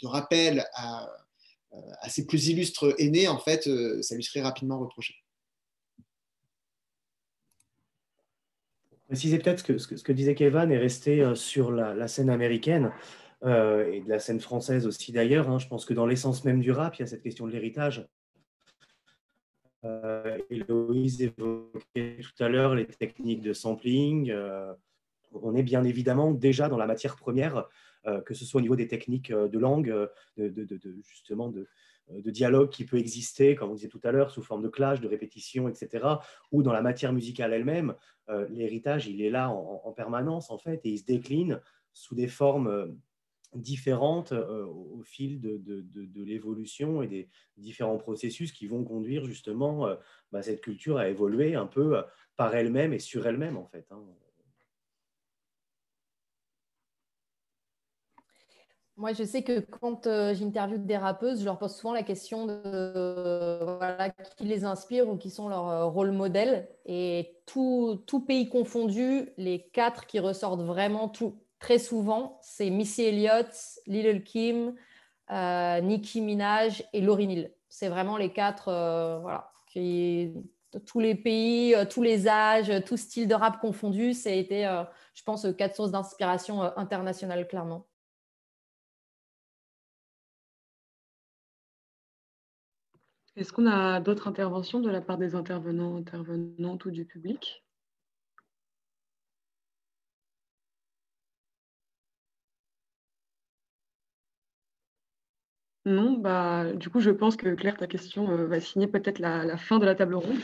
rappel à ses plus illustres aînés, en fait, ça lui serait rapidement reproché. Préciser peut-être ce que disait Kevan est resté sur la scène américaine et de la scène française aussi d'ailleurs. Hein. Je pense que dans l'essence même du rap, il y a cette question de l'héritage. Héloïse évoquait tout à l'heure les techniques de sampling. On est bien évidemment déjà dans la matière première, que ce soit au niveau des techniques de langue, justement de dialogue qui peut exister, comme on disait tout à l'heure, sous forme de clash, de répétition, etc. Ou dans la matière musicale elle-même, l'héritage, il est là en permanence, en fait, et il se décline sous des formes différentes au fil de l'évolution et des différents processus qui vont conduire justement cette culture à évoluer un peu par elle-même et sur elle-même, en fait. Hein. Moi, je sais que quand j'interviewe des rappeuses, je leur pose souvent la question de voilà, qui les inspire ou qui sont leurs rôles modèles. Et tout pays confondu, les 4 qui ressortent vraiment très souvent, c'est Missy Elliott, Lil Kim, Nicki Minaj et Lauryn Hill. C'est vraiment les 4 voilà, tous les pays, tous les âges, tout style de rap confondu. Ça a été, je pense, 4 sources d'inspiration internationales, clairement. Est-ce qu'on a d'autres interventions de la part des intervenants, intervenantes ou du public? Non, du coup, je pense que Claire, ta question va signer peut-être la fin de la table ronde.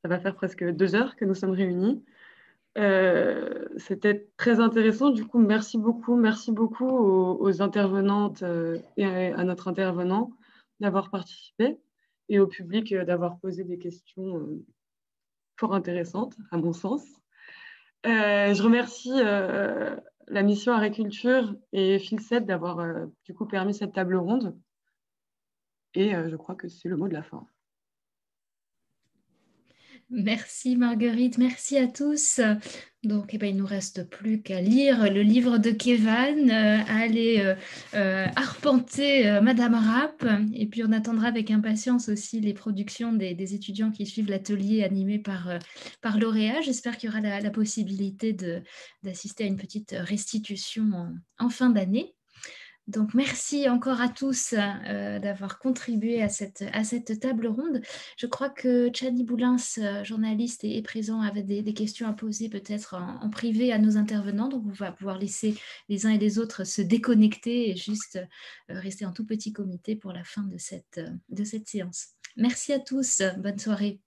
Ça va faire presque 2 heures que nous sommes réunis. C'était très intéressant. Du coup, merci beaucoup aux intervenantes et à notre intervenant d'avoir participé et au public d'avoir posé des questions fort intéressantes, à mon sens. Je remercie la mission Agriculture et Phil7 d'avoir du coup permis cette table ronde. Et je crois que c'est le mot de la fin. Merci Marguerite, merci à tous. Donc, il ne nous reste plus qu'à lire le livre de Kevan, à aller arpenter Madame Rap. Et puis, on attendra avec impatience aussi les productions des étudiants qui suivent l'atelier animé par Lauréat. J'espère qu'il y aura la possibilité d'assister à une petite restitution en fin d'année. Donc, merci encore à tous d'avoir contribué à cette table ronde. Je crois que Chani Boulins, journaliste, est présent, avait des questions à poser peut-être en privé à nos intervenants. Donc, on va pouvoir laisser les uns et les autres se déconnecter et juste rester en tout petit comité pour la fin de cette séance. Merci à tous. Bonne soirée.